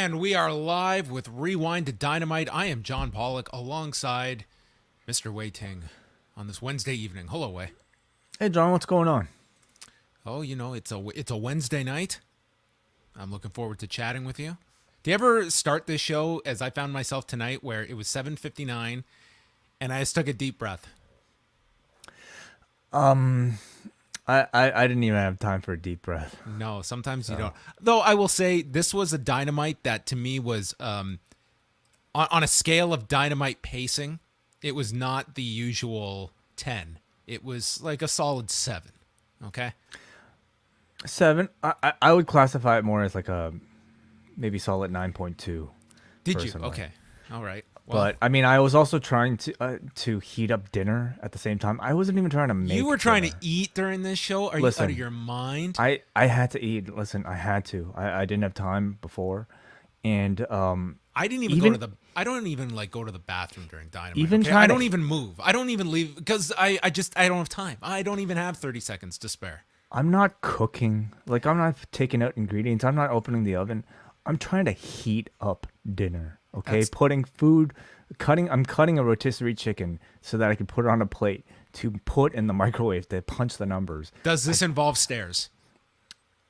And we are live with Rewind-A-Dynamite. I am John Pollock alongside Mr. Wai Ting on this Wednesday evening. Hello, Wai. Hey, John, what's going on? Oh, you know, it's a Wednesday night. I'm looking forward to chatting with you. Do you ever start this show, as I found myself tonight, where it was 7:59 and I just took a deep breath? I didn't even have time for a deep breath. No, sometimes you don't. Though I will say this was a Dynamite that to me was on a scale of Dynamite pacing, it was not the usual 10. It was like a solid 7. Okay? 7. I would classify it more as like a maybe solid 9.2. Did personally. you? Okay. All right. Well, But I mean, I was also trying to heat up dinner at the same time. I wasn't even trying to make. you were trying dinner. to eat during this show? Are Listen, you out of your mind? I had to eat. Listen, I had to. I didn't have time before, and I didn't even go to the. I don't even like go to the bathroom during Dynamite. Even okay? trying I to- don't even move. I don't even leave because I don't have time. I don't even have 30 seconds to spare. I'm not cooking. Like, I'm not taking out ingredients. I'm not opening the oven. I'm trying to heat up dinner. Okay, putting food, I'm cutting a rotisserie chicken so that I can put it on a plate to put in the microwave to punch the numbers. Does this involve stairs?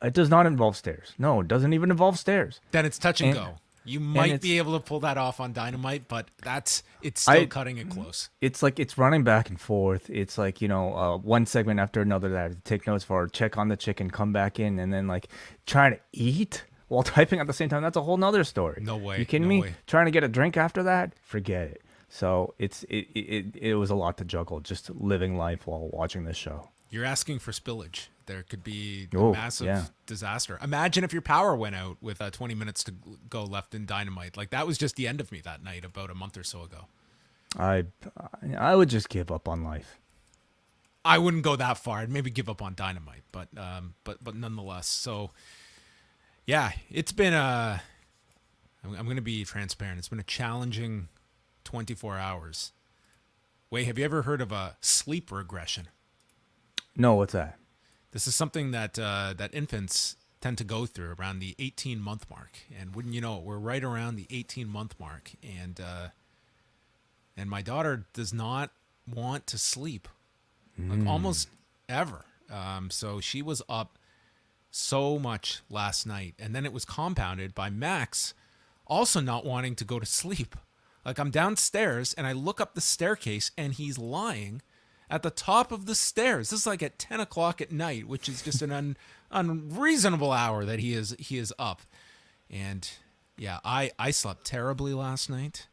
It does not involve stairs. No, it doesn't even involve stairs. Then it's touch and And- go. You might it's- be able to pull that off on Dynamite, but it's still cutting it close. It's like it's running back and forth. It's like, one segment after another that I have to take notes for, check on the chicken, come back in, and then like trying to eat while typing at the same time. That's a whole nother story. No way. You kidding no me? way. Trying to get a drink after that? Forget it. So it was a lot to juggle, just living life while watching this show. You're asking for spillage. There could be a Oh, massive yeah. disaster. Imagine if your power went out with 20 minutes to go left in Dynamite. Like, that was just the end of me that night about a month or so ago. I would just give up on life. I wouldn't go that far. I'd maybe give up on Dynamite, but nonetheless. So, yeah, it's been I'm going to be transparent. It's been a challenging 24 hours. Wait, have you ever heard of a sleep regression? No, what's that? This is something that infants tend to go through around the 18-month mark, and wouldn't you know it, we're right around the 18-month mark, and my daughter does not want to sleep, like almost ever. So she was up so much last night, and then it was compounded by Max also not wanting to go to sleep. Like, I'm downstairs and I look up the staircase and he's lying at the top of the stairs. This is like at 10 o'clock at night, which is just an unreasonable hour that he is up. And yeah, I slept terribly last night.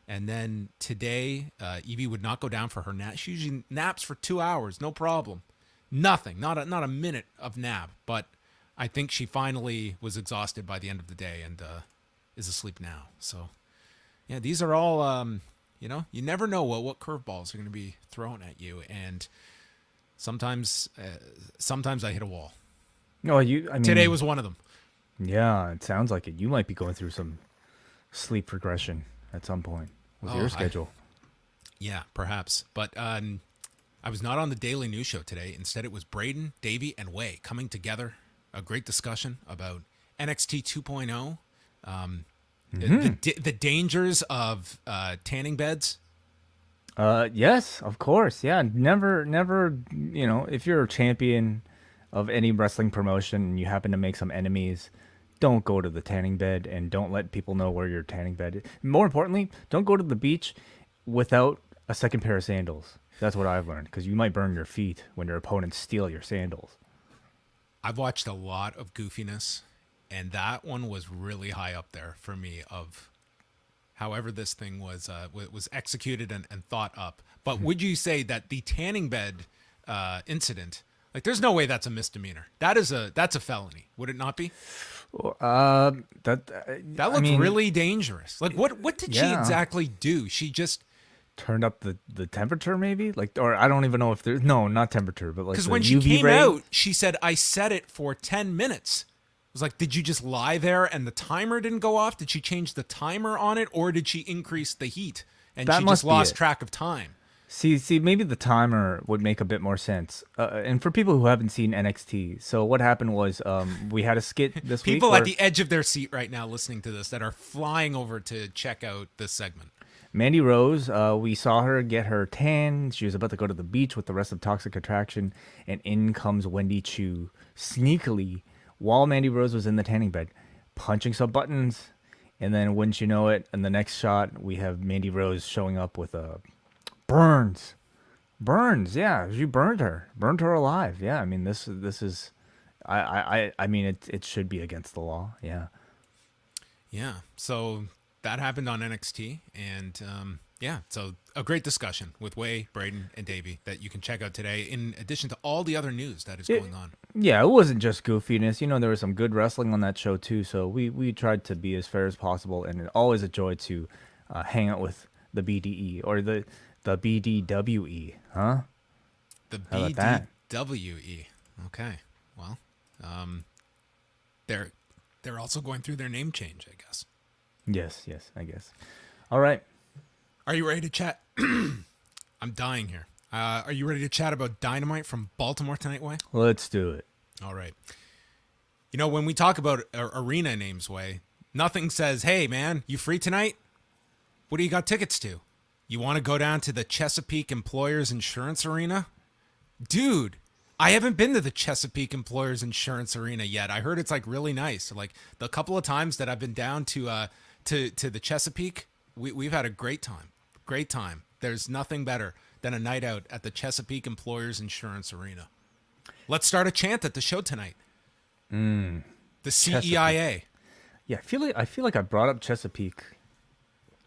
And then today, Evie would not go down for her nap. She usually naps for 2 hours, no problem. Nothing, not a minute of nap. But I think she finally was exhausted by the end of the day and is asleep now. So yeah, these are all, you never know what curveballs are going to be thrown at you. And sometimes I hit a wall. No, I mean, Today was one of them. Yeah, it sounds like it. You might be going through some sleep regression at some point with your schedule. Yeah, perhaps. But I was not on the Daily News Show today. Instead, it was Braden, Davey, and Wai coming together. A great discussion about NXT 2.0. The dangers of tanning beds. Yes, of course. Yeah, never, if you're a champion of any wrestling promotion and you happen to make some enemies, don't go to the tanning bed and don't let people know where your tanning bed is. More importantly, don't go to the beach without a second pair of sandals. That's what I've learned, because you might burn your feet when your opponents steal your sandals. I've watched a lot of goofiness, and that one was really high up there for me of however this thing was executed and thought up. But would you say that the tanning bed incident, like, there's no way that's a misdemeanor? That's a felony, would it not be? That looked really dangerous. Like, what did she exactly do? She just turned up the temperature, maybe, like, or I don't even know if there's not temperature, but like, because the when she UV came ray. out, she said, "I set it for 10 minutes." I was like, did you just lie there and the timer didn't go off? Did she change the timer on it, or did she increase the heat and That she must just be lost it. track of time? See, maybe the timer would make a bit more sense. And for people who haven't seen NXT, so what happened was we had a skit this week. People at the edge of their seat right now listening to this that are flying over to check out this segment. Mandy Rose, we saw her get her tan. She was about to go to the beach with the rest of Toxic Attraction, and in comes Wendy Chu sneakily while Mandy Rose was in the tanning bed, punching some buttons. And then, wouldn't you know it, in the next shot, we have Mandy Rose showing up with a burns. Yeah, she burned her alive. Yeah, I mean this is, I mean it should be against the law. Yeah. Yeah. So that happened on NXT, and so a great discussion with Wai, Braden, and Davey that you can check out today, in addition to all the other news that is going on. Yeah, it wasn't just goofiness. You know, there was some good wrestling on that show too. So we tried to be as fair as possible, and it's always a joy to hang out with the BDE or the BDWE, huh? The How about that? BDWE. Okay. Well, they're also going through their name change, I guess. Yes, I guess. All right. Are you ready to chat? I'm dying here. Are you ready to chat about Dynamite from Baltimore tonight, Wai? Let's do it. All right. You know, when we talk about arena names, Wai, nothing says, hey, man, you free tonight? What do you got tickets to? You want to go down to the Chesapeake Employers Insurance Arena? Dude, I haven't been to the Chesapeake Employers Insurance Arena yet. I heard it's like really nice. Like the couple of times that I've been down to the Chesapeake, we've had a great time. Great time. There's nothing better than a night out at the Chesapeake Employers Insurance Arena. Let's start a chant at the show tonight. The CEIA. Yeah, I feel like I brought up Chesapeake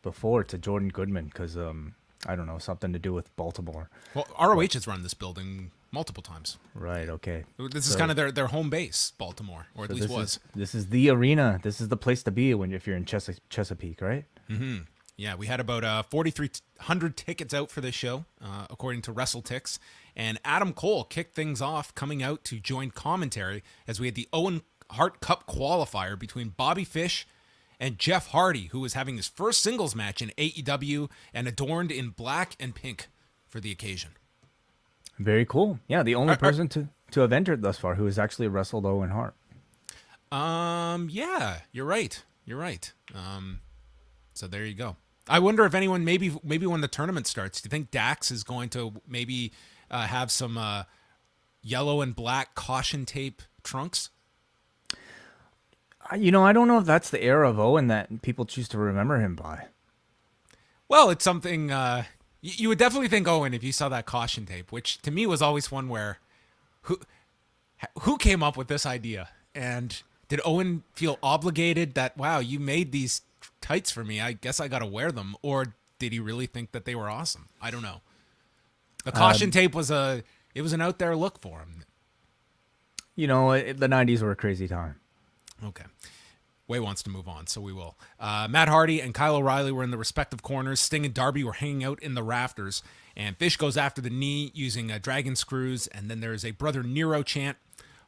before to Jordan Goodman because I don't know, something to do with Baltimore. Well, ROH has run this building multiple times. Right. Okay. This is kind of their home base, Baltimore, or at least was. This is the arena. This is the place to be if you're in Chesapeake, right? Mm-hmm. Yeah, we had about 4,300 tickets out for this show, according to WrestleTix. And Adam Cole kicked things off, coming out to join commentary as we had the Owen Hart Cup qualifier between Bobby Fish and Jeff Hardy, who was having his first singles match in AEW and adorned in black and pink for the occasion. Very cool. Yeah, the only person to have entered thus far who has actually wrestled Owen Hart. Yeah, you're right. So there you go. I wonder if anyone, maybe when the tournament starts, do you think Dax is going to maybe have some yellow and black caution tape trunks? You know, I don't know if that's the era of Owen that people choose to remember him by. Well, it's something you would definitely think Owen if you saw that caution tape, which to me was always one where who came up with this idea? And did Owen feel obligated that, wow, you made these tights for me, I guess I got to wear them? Or did he really think that they were awesome? I don't know. The caution tape was an out there look for him. You know, the 90s were a crazy time. Okay. Wai wants to move on, so we will. Matt Hardy and Kyle O'Reilly were in the respective corners. Sting and Darby were hanging out in the rafters. And Fish goes after the knee using dragon screws. And then there's a Brother Nero chant.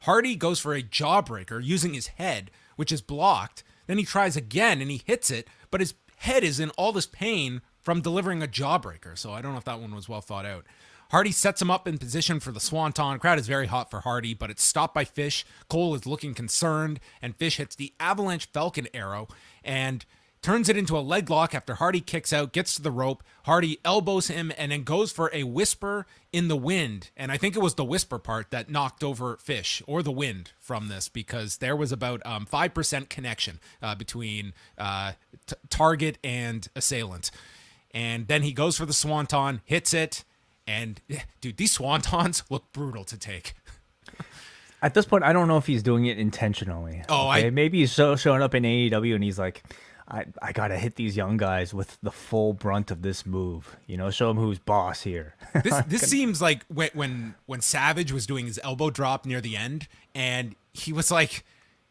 Hardy goes for a jawbreaker using his head, which is blocked. Then he tries again and he hits it, but his head is in all this pain from delivering a jawbreaker. So I don't know if that one was well thought out. Hardy sets him up in position for the Swanton. Crowd is very hot for Hardy, but it's stopped by Fish. Cole is looking concerned, and Fish hits the Avalanche Falcon Arrow and turns it into a leg lock after Hardy kicks out, gets to the rope. Hardy elbows him and then goes for a whisper in the wind. And I think it was the whisper part that knocked over Fish, or the wind, from this, because there was about 5% connection between target and assailant. And then he goes for the Swanton, hits it. And, dude, these Swantons look brutal to take. At this point, I don't know if he's doing it intentionally. Oh, okay? Maybe he's showing up in AEW and he's like, I got to hit these young guys with the full brunt of this move. You know, show them who's boss here. This seems like when Savage was doing his elbow drop near the end, and he was like,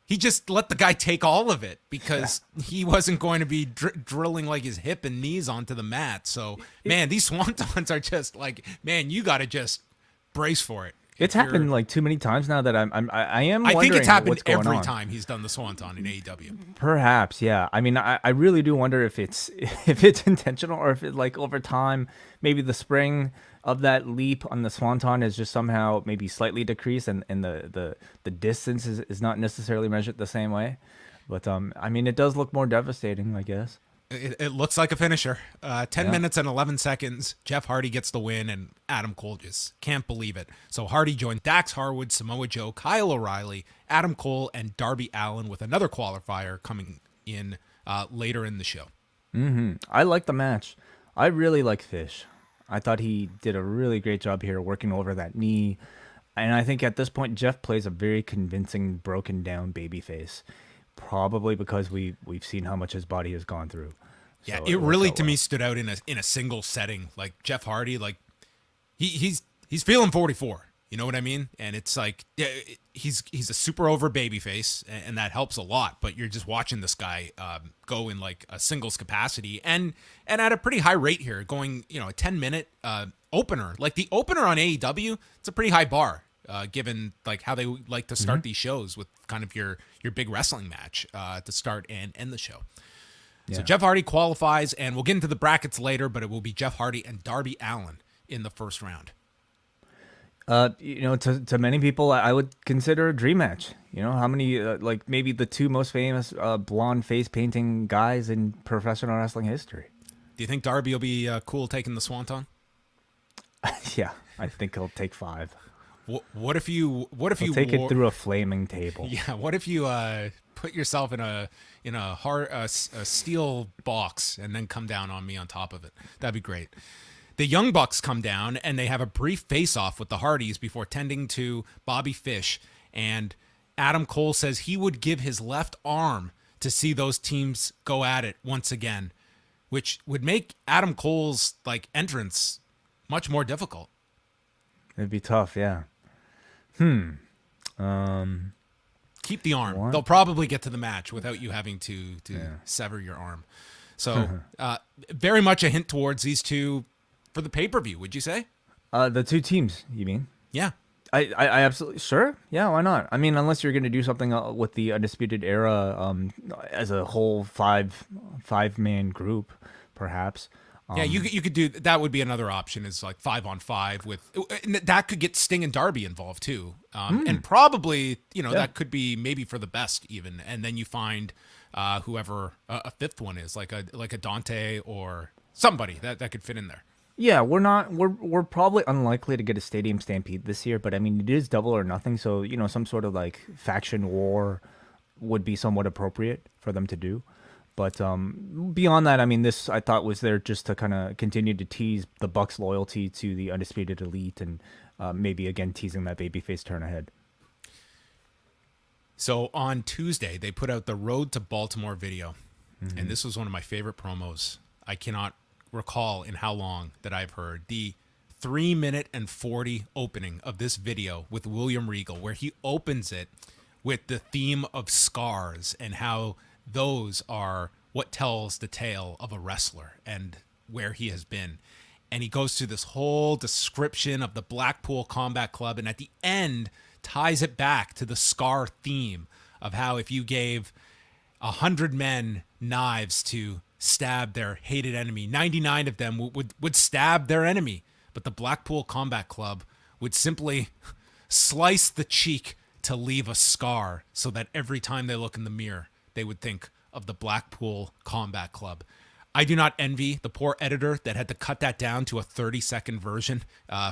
he just let the guy take all of it because he wasn't going to be drilling like his hip and knees onto the mat. So, man, these Swantons are just like, man, you got to just brace for it. It's happened like too many times now that I am I wondering think it's happened what's going every on. time he's done the Swanton in AEW. Perhaps, yeah. I mean, I really do wonder if it's if it's intentional or if it like over time maybe the spring of that leap on the Swanton is just somehow maybe slightly decreased and the distance is not necessarily measured the same way. But I mean, it does look more devastating, I guess. It looks like a finisher. 10 Yeah. minutes and 11 seconds. Jeff Hardy gets the win, and Adam Cole just can't believe it. So Hardy joined Dax Harwood, Samoa Joe, Kyle O'Reilly, Adam Cole, and Darby Allin with another qualifier coming in later in the show. I like the match. I really like Fish. I thought he did a really great job here working over that knee. And I think at this point, Jeff plays a very convincing, broken down babyface. Probably because we've seen how much his body has gone through. Yeah, So it works really out to well. me stood out in a single setting. Like Jeff Hardy, like he's feeling 44. You know what I mean? And it's like, yeah, he's a super over babyface, and that helps a lot. But you're just watching this guy go in like a singles capacity and at a pretty high rate here, going a 10-minute opener. Like the opener on AEW, it's a pretty high bar, given like how they like to start these shows with kind of your big wrestling match to start and end the show. So Yeah. Jeff Hardy qualifies, and we'll get into the brackets later, but it will be Jeff Hardy and Darby Allin in the first round. To many people, I would consider a dream match. How many, like maybe the two most famous blonde face painting guys in professional wrestling history. Do you think Darby will be cool taking the Swanton? Yeah, I think he'll take 5. What if you Take it through a flaming table. Yeah, what if you put yourself in a steel box and then come down on me on top of it? That'd be great. The Young Bucks come down and they have a brief face-off with the Hardys before tending to Bobby Fish, and Adam Cole says he would give his left arm to see those teams go at it once again, which would make Adam Cole's like entrance much more difficult. It'd be tough, yeah. Keep the arm. What? They'll probably get to the match without you having to sever your arm. So very much a hint towards these two for the pay-per-view, would you say? The two teams, you mean? Yeah. I absolutely sure. Yeah, why not? I mean, unless you're going to do something with the Undisputed Era as a whole five-man group, perhaps. Yeah, you could do that. Would be another option, is like 5-on-5 with, and that could get Sting and Darby involved too, and probably that could be maybe for the best even, and then you find whoever a fifth one is, like a Dante or somebody that could fit in there. Yeah, we're probably unlikely to get a stadium stampede this year, but I mean it is double or nothing, so some sort of like faction war would be somewhat appropriate for them to do. But beyond that, I mean, this I thought was there just to kind of continue to tease the Bucks' loyalty to the Undisputed Elite, and maybe again teasing that babyface turn ahead. So on Tuesday, they put out the Road to Baltimore video, and this was one of my favorite promos. I cannot recall in how long that I've heard the 3-minute and 40 opening of this video with William Regal, where he opens it with the theme of scars and how those are what tells the tale of a wrestler and where he has been. And he goes through this whole description of the Blackpool Combat Club, and at the end ties it back to the scar theme of how if you gave 100 men knives to stab their hated enemy, 99 of them would stab their enemy, but the Blackpool Combat Club would simply slice the cheek to leave a scar, so that every time they look in the mirror, they would think of the Blackpool Combat Club. I do not envy the poor editor that had to cut that down to a 30-second version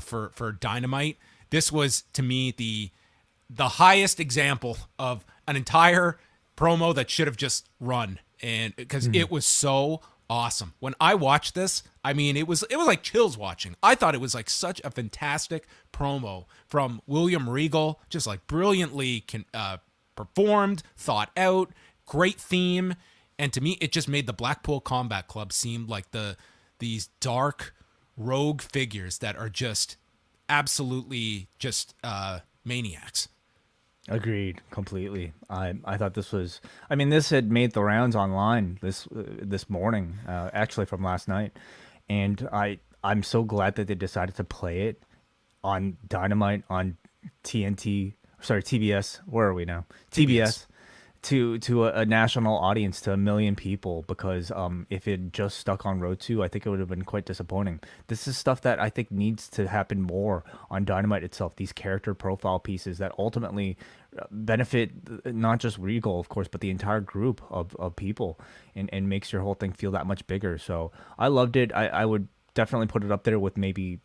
for Dynamite. This was, to me, the highest example of an entire promo that should have just run, and because it was so awesome. When I watched this, I mean, it was like chills watching. I thought it was like such a fantastic promo from William Regal, just like brilliantly performed, thought out, great theme. And to me, it just made the Blackpool Combat Club seem like these dark rogue figures that are just absolutely just maniacs. Agreed, completely. I thought this was. I mean, this had made the rounds online this morning, actually from last night, and I'm so glad that they decided to play it on Dynamite on TNT, sorry, TBS. Where are we now? TBS. To a national audience, to a million people, because if it just stuck on Road 2, I think it would have been quite disappointing. This is stuff that I think needs to happen more on Dynamite itself, these character profile pieces that ultimately benefit not just Regal, of course, but the entire group of people, and makes your whole thing feel that much bigger. So I loved it. I would definitely put it up there with maybe,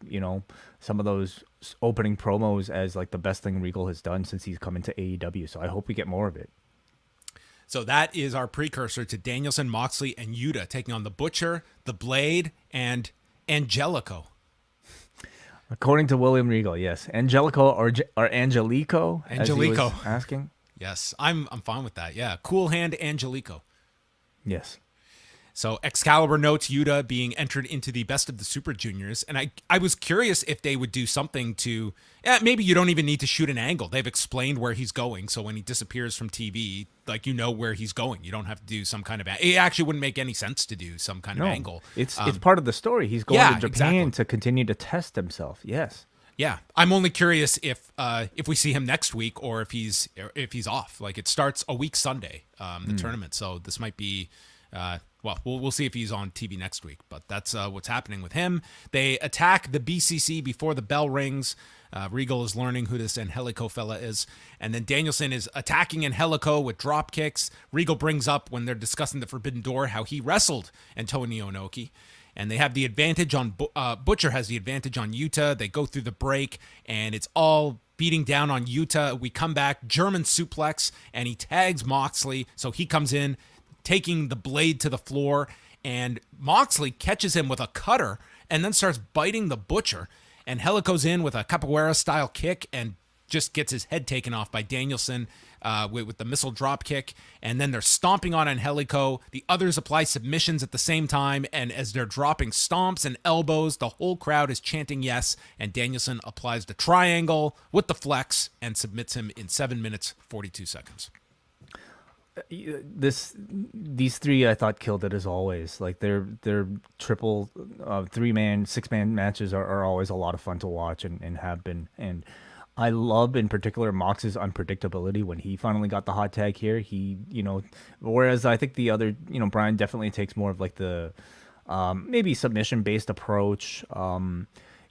some of those opening promos as like the best thing Regal has done since he's come into AEW. So I hope we get more of it. So that is our precursor to Danielson, Moxley, and Yuta taking on the Butcher, the Blade, and Angelico. According to William Regal, yes. Angelico or Angelico, as he was asking. Yes, I'm fine with that. Yeah, Cool Hand Angelico. Yes. So Excalibur notes Yuta being entered into the Best of the Super Juniors, and I was curious if they would do something to, maybe you don't even need to shoot an angle. They've explained where he's going, so when he disappears from TV, like, you know where he's going. You don't have to do some kind of, it actually wouldn't make any sense to do some kind of angle. It's part of the story. He's going to Japan to continue to test himself. Yes. Yeah, I'm only curious if we see him next week or if he's off. Like, it starts a week Sunday, the tournament, so this might be. Well, we'll see if he's on TV next week, but that's what's happening with him. They attack the BCC before the bell rings. Regal is learning who this Angelico fella is. And then Danielson is attacking Angelico with drop kicks. Regal brings up, when they're discussing the Forbidden Door, how he wrestled Antonio Inoki. And they have the advantage on, Butcher has the advantage on Yuta. They go through the break, and it's all beating down on Yuta. We come back, German suplex, and he tags Moxley. So he comes in, taking the Blade to the floor, and Moxley catches him with a cutter and then starts biting the Butcher. And Angelico's in with a capoeira-style kick and just gets his head taken off by Danielson with the missile drop kick. And then they're stomping on Angelico. The others apply submissions at the same time, and as they're dropping stomps and elbows, the whole crowd is chanting yes, and Danielson applies the triangle with the flex and submits him in 7 minutes, 42 seconds. These three, I thought, killed it as always. Like their triple 3-man 6-man matches are always a lot of fun to watch and have been. And I love in particular Mox's unpredictability when he finally got the hot tag here. He, whereas I think the other, Brian definitely takes more of like the maybe submission based approach.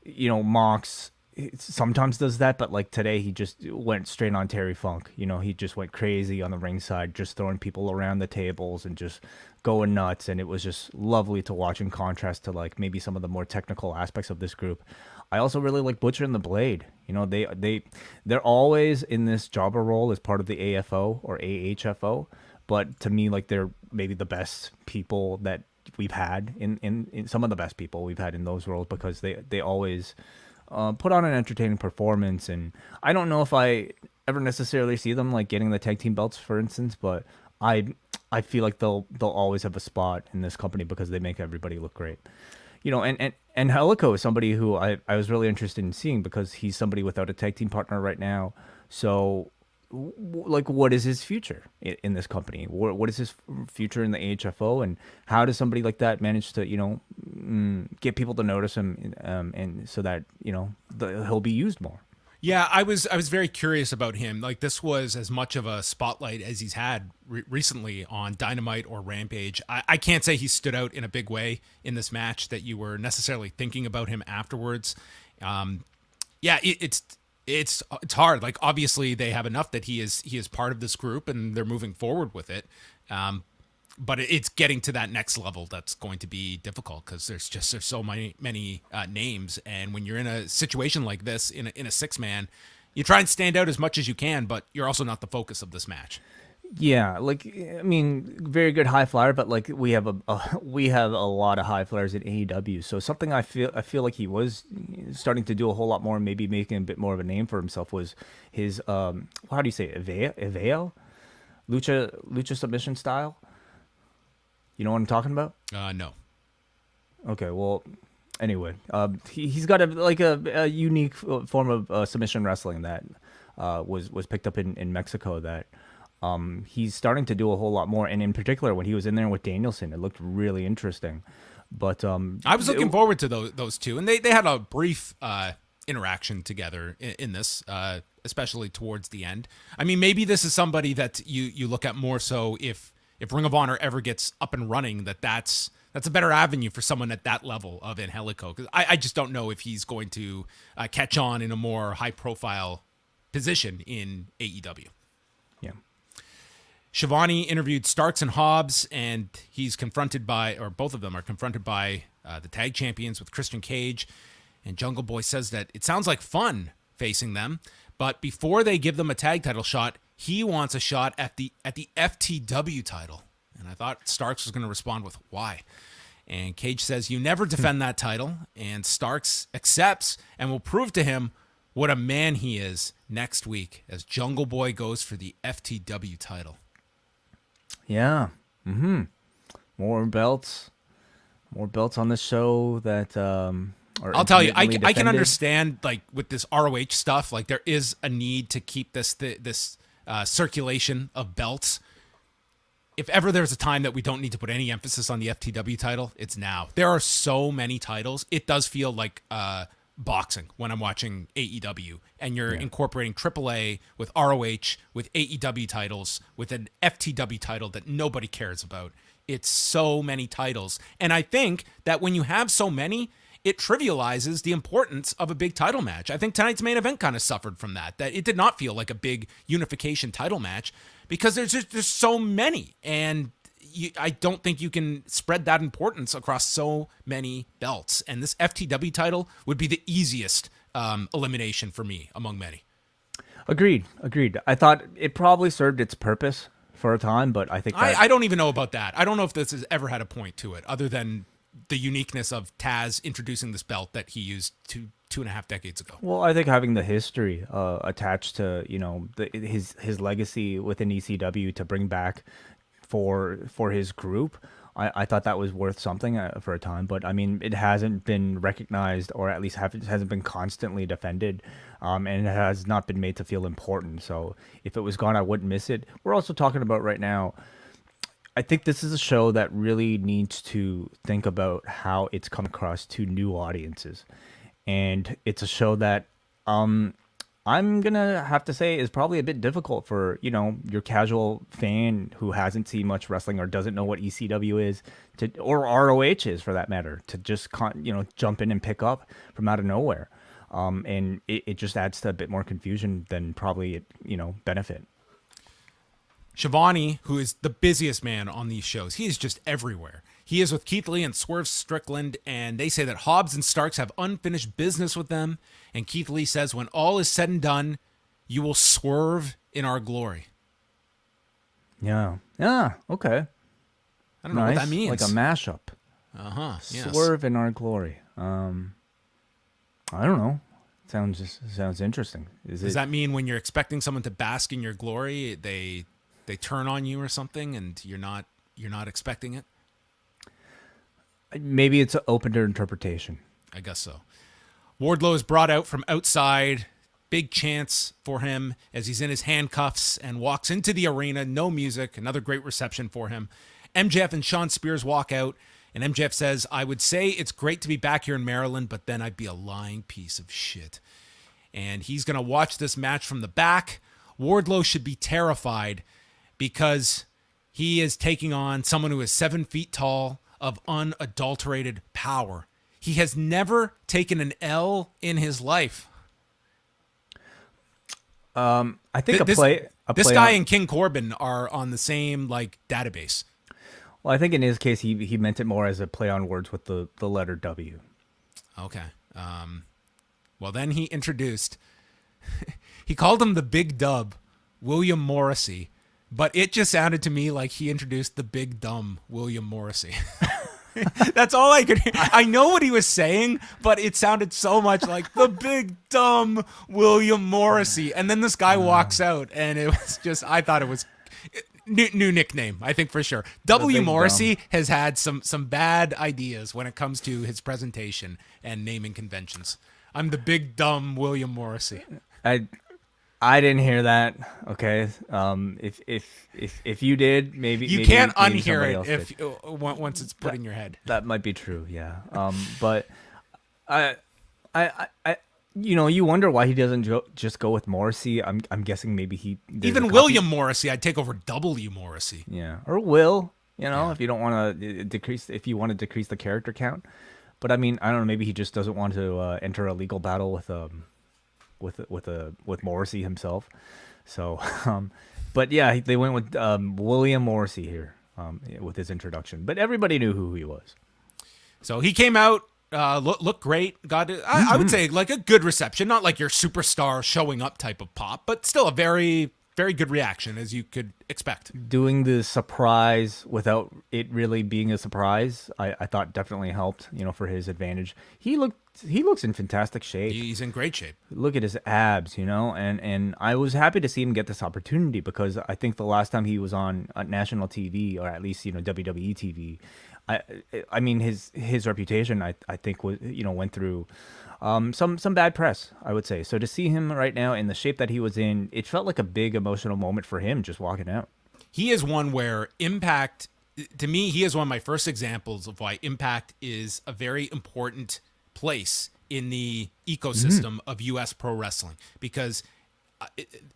Mox sometimes does that, but like today he just went straight on Terry Funk. He just went crazy on the ringside, just throwing people around the tables and just going nuts, and it was just lovely to watch in contrast to like maybe some of the more technical aspects of this group. I also really like Butcher and the Blade. They're always in this jobber role as part of the AFO or AHFO, but to me, like, they're maybe the best people that we've had in some of the best people we've had in those roles, because they always put on an entertaining performance. And I don't know if I ever necessarily see them like getting the tag team belts, for instance, but I feel like they'll always have a spot in this company because they make everybody look great. And Angelico is somebody who I was really interested in seeing, because he's somebody without a tag team partner right now. So like, what is his future in this company? What is his future in the AHFO, and how does somebody like that manage to get people to notice him, and so that he'll be used more? Yeah, I was very curious about him. Like, this was as much of a spotlight as he's had recently on Dynamite or Rampage. I can't say he stood out in a big way in this match that you were necessarily thinking about him afterwards. It's hard. Like, obviously they have enough that he is part of this group and they're moving forward with it. But it's getting to that next level that's going to be difficult, because there's so many names, and when you're in a situation like this in a 6-man, you try and stand out as much as you can, but you're also not the focus of this match. Yeah, like, I mean, very good high flyer, but like we have a lot of high flyers in AEW. So something I feel like he was starting to do a whole lot more, maybe making a bit more of a name for himself, was his how do you say it? Eveo? Lucha submission style. You know what I'm talking about? No. Okay, well, anyway, he's got a unique form of submission wrestling that was picked up in Mexico that he's starting to do a whole lot more. And in particular, when he was in there with Danielson, it looked really interesting. But I was looking forward to those two, and they had a brief interaction together in this, especially towards the end. I mean, maybe this is somebody that you look at more so if Ring of Honor ever gets up and running, that's a better avenue for someone at that level of Angelico. Because I just don't know if he's going to catch on in a more high-profile position in AEW. Yeah. Shivani interviewed Starks and Hobbs, and he's confronted by, or both of them are confronted by the tag champions with Christian Cage. And Jungle Boy says that it sounds like fun facing them, but before they give them a tag title shot, he wants a shot at the FTW title. And I thought Starks was going to respond with why. And Cage says, you never defend that title. And Starks accepts and will prove to him what a man he is next week as Jungle Boy goes for the FTW title. Yeah. Mm-hmm. More belts on the show that I'll tell you, I can understand, like, with this ROH stuff, like, there is a need to keep this circulation of belts. If ever there's a time that we don't need to put any emphasis on the FTW title, it's now. There are so many titles. It does feel like boxing when I'm watching AEW, and you're incorporating AAA with ROH, with AEW titles, with an FTW title that nobody cares about. It's so many titles. And I think that when you have so many, it trivializes the importance of a big title match. I think tonight's main event kind of suffered from that it did not feel like a big unification title match because there's so many. And I don't think you can spread that importance across so many belts. And this FTW title would be the easiest elimination for me among many. Agreed. I thought it probably served its purpose for a time, but I think I don't even know about that. I don't know if this has ever had a point to it other than the uniqueness of Taz introducing this belt that he used 2.5 decades ago. Well, I think having the history attached to, his legacy within ECW to bring back for his group, I thought that was worth something for a time. But I mean, it hasn't been recognized, or at least hasn't been constantly defended, and it has not been made to feel important. So if it was gone, I wouldn't miss it. We're also talking about right now, I think this is a show that really needs to think about how it's come across to new audiences. And it's a show that I'm going to have to say is probably a bit difficult for, your casual fan who hasn't seen much wrestling or doesn't know what ECW is, or ROH is for that matter, to just, jump in and pick up from out of nowhere. And it just adds to a bit more confusion than probably, benefit. Shivani, who is the busiest man on these shows, he is just everywhere. He is with Keith Lee and Swerve Strickland, and they say that Hobbs and Starks have unfinished business with them. And Keith Lee says, when all is said and done, you will swerve in our glory. Yeah, okay. I don't know what that means. Like a mashup. Yes. Swerve in our glory. I don't know. Sounds interesting. Does that mean when you're expecting someone to bask in your glory, they turn on you or something, and you're not expecting it? Maybe it's open to interpretation. I guess so. Wardlow is brought out from outside. Big chance for him as he's in his handcuffs and walks into the arena. No music. Another great reception for him. MJF and Sean Spears walk out, and MJF says, I would say it's great to be back here in Maryland, but then I'd be a lying piece of shit. And he's going to watch this match from the back. Wardlow should be terrified because he is taking on someone who is 7 feet tall, of unadulterated power. He has never taken an L in his life. I think this guy and King Corbin are on the same database. Well, I think in his case, he meant it more as a play on words with the letter W. Okay. Well, then he introduced, he called him the Big Dub, William Morrissey, but it just sounded to me like he introduced the Big Dumb William Morrissey. That's all I could hear. I know what he was saying, but it sounded so much like the Big Dumb William Morrissey. And then this guy walks out, and it was just, I thought it was new nickname, I think for sure. W. Morrissey has had some bad ideas when it comes to his presentation and naming conventions. I'm the Big Dumb William Morrissey. I didn't hear that. Okay. If you did, maybe you can't unhear it once it's put in your head. That might be true. Yeah. But I You wonder why he doesn't just go with Morrissey. I'm guessing maybe Even William Morrissey, I'd take over W. Morrissey. Yeah, or Will. If you don't want to if you want to decrease the character count. But I mean, I don't know. Maybe he just doesn't want to enter a legal battle with Morrissey himself. So, but yeah, they went with William Morrissey here with his introduction. But everybody knew who he was. So he came out, looked great. I would say like a good reception, not like your superstar showing up type of pop, but still a very, very good reaction as you could expect. Doing the surprise without it really being a surprise, I thought definitely helped. For his advantage. He looks in fantastic shape. He's in great shape. Look at his abs, and I was happy to see him get this opportunity because I think the last time he was on national TV, or at least WWE TV, I mean his reputation I think was went through some bad press, I would say. So to see him right now in the shape that he was in, it felt like a big emotional moment for him just walking out. He is one where Impact, to me, he is one of my first examples of why Impact is a very important place in the ecosystem of U.S. pro wrestling, because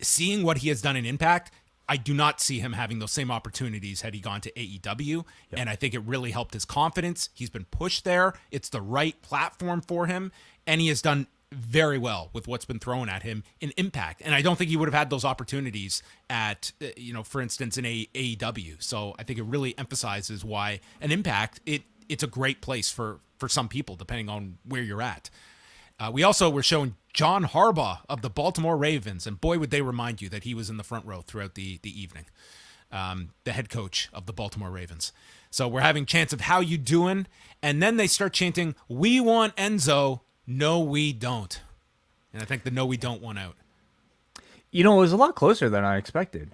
seeing what he has done in Impact, I do not see him having those same opportunities had he gone to AEW. Yep. And I think it really helped his confidence. He's been pushed there. It's the right platform for him. And he has done very well with what's been thrown at him in Impact. And I don't think he would have had those opportunities at, for instance, in AEW. So I think it really emphasizes why an Impact, it's a great place for some people, depending on where you're at. We also were showing John Harbaugh of the Baltimore Ravens, and boy, would they remind you that he was in the front row throughout the evening, the head coach of the Baltimore Ravens. So we're having chants of "How you doing?" And then they start chanting, "We want Enzo, no we don't." And I think the "No we don't" won out. It was a lot closer than I expected.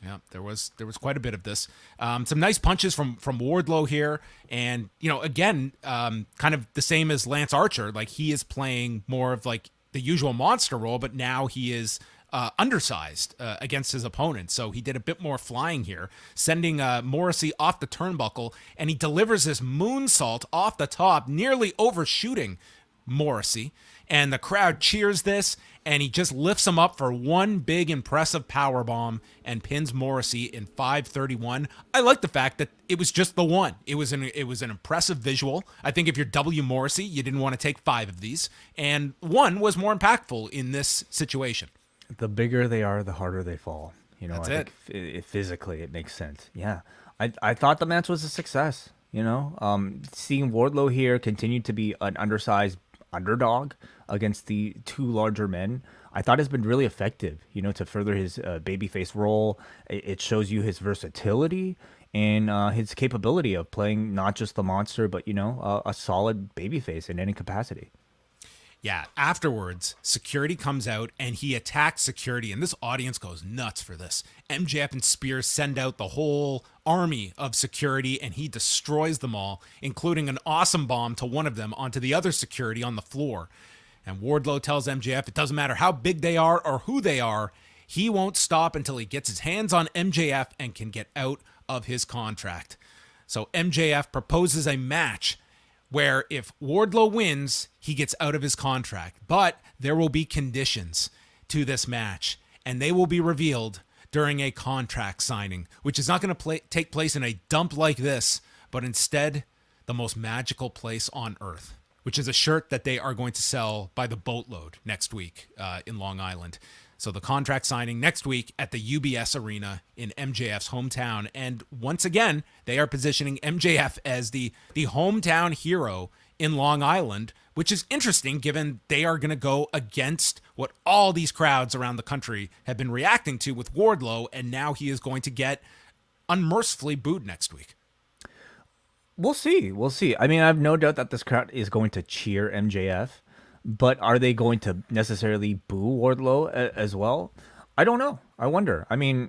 Yeah, there was quite a bit of this. Some nice punches from Wardlow here, and again, kind of the same as Lance Archer. Like, he is playing more of like the usual monster role, but now he is undersized against his opponent. So he did a bit more flying here, sending Morrissey off the turnbuckle, and he delivers this moonsault off the top, nearly overshooting Morrissey. And the crowd cheers this, and he just lifts him up for one big impressive power bomb and pins Morrissey in 5:31. I like the fact that it was just the one. It was an impressive visual. I think if you're W. Morrissey, you didn't want to take 5 of these, and one was more impactful in this situation. The bigger they are, the harder they fall. That's I think physically it makes sense. Yeah, I thought the match was a success. Seeing Wardlow here continue to be an undersized underdog against the two larger men, I thought has been really effective, to further his babyface role. It shows you his versatility and his capability of playing not just the monster, but, a solid babyface in any capacity. Yeah, afterwards, security comes out and he attacks security, and this audience goes nuts for this. MJF and Spears send out the whole army of security, and he destroys them all, including an awesome bomb to one of them onto the other security on the floor. And Wardlow tells MJF it doesn't matter how big they are or who they are, he won't stop until he gets his hands on MJF and can get out of his contract. So MJF proposes a match where if Wardlow wins, he gets out of his contract. But there will be conditions to this match, and they will be revealed during a contract signing, which is not going to take place in a dump like this, but instead the most magical place on earth, which is a shirt that they are going to sell by the boatload next week in Long Island. So the contract signing next week at the UBS Arena in MJF's hometown. And once again, they are positioning MJF as the hometown hero in Long Island, which is interesting given they are going to go against what all these crowds around the country have been reacting to with Wardlow. And now he is going to get unmercifully booed next week. We'll see. I mean, I have no doubt that this crowd is going to cheer MJF. But are they going to necessarily boo Wardlow as well? I don't know. I wonder. I mean,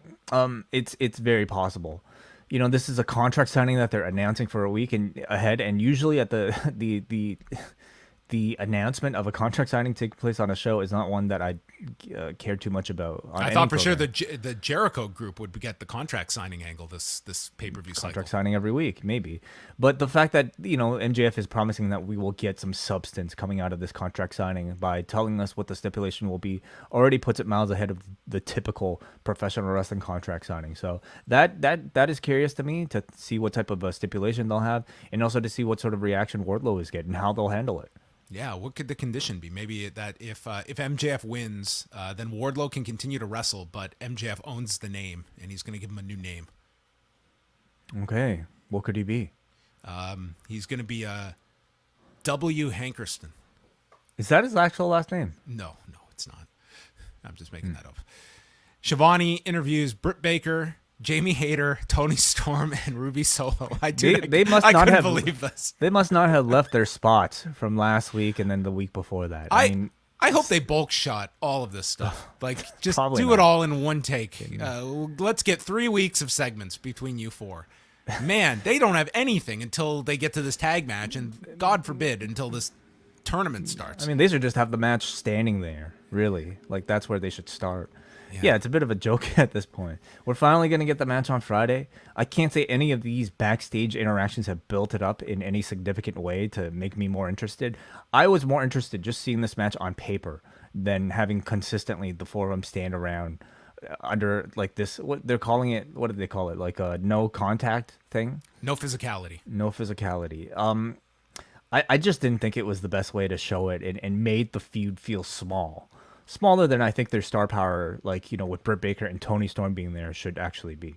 it's very possible. This is a contract signing that they're announcing for a week ahead, and usually at the the announcement of a contract signing taking place on a show is not one that I care too much about. I thought for sure the Jericho group would get the contract signing angle this pay-per-view cycle. Contract signing every week, maybe. But the fact that, MJF is promising that we will get some substance coming out of this contract signing by telling us what the stipulation will be already puts it miles ahead of the typical professional wrestling contract signing. So that is curious to me, to see what type of a stipulation they'll have, and also to see what sort of reaction Wardlow is getting, how they'll handle it. Yeah, what could the condition be? Maybe that if MJF wins, then Wardlow can continue to wrestle, but MJF owns the name, and he's going to give him a new name. Okay, what could he be? He's going to be W. Hankerston. Is that his actual last name? No, it's not. I'm just making that up. Shivani interviews Britt Baker, Jamie Hayter, Tony Storm, and Ruby Soho. I couldn't believe this. They must not have left their spots from last week and then the week before that. I hope they bulk shot all of this stuff. Like, just do not. it all in one take. Let's get 3 weeks of segments between you four. Man, they don't have anything until they get to this tag match, and God forbid, until this tournament starts. I mean, they should just have the match standing there, really. Like, that's where they should start. Yeah, it's a bit of a joke at this point. We're finally going to get the match on Friday. I can't say any of these backstage interactions have built it up in any significant way to make me more interested. I was more interested just seeing this match on paper than having consistently the four of them stand around under like this, what they're calling it, what did they call it? Like a no contact thing? No physicality. No physicality. I just didn't think it was the best way to show it, and made the feud feel small. Smaller than I think their star power, like, with Britt Baker and Tony Storm being there, should actually be.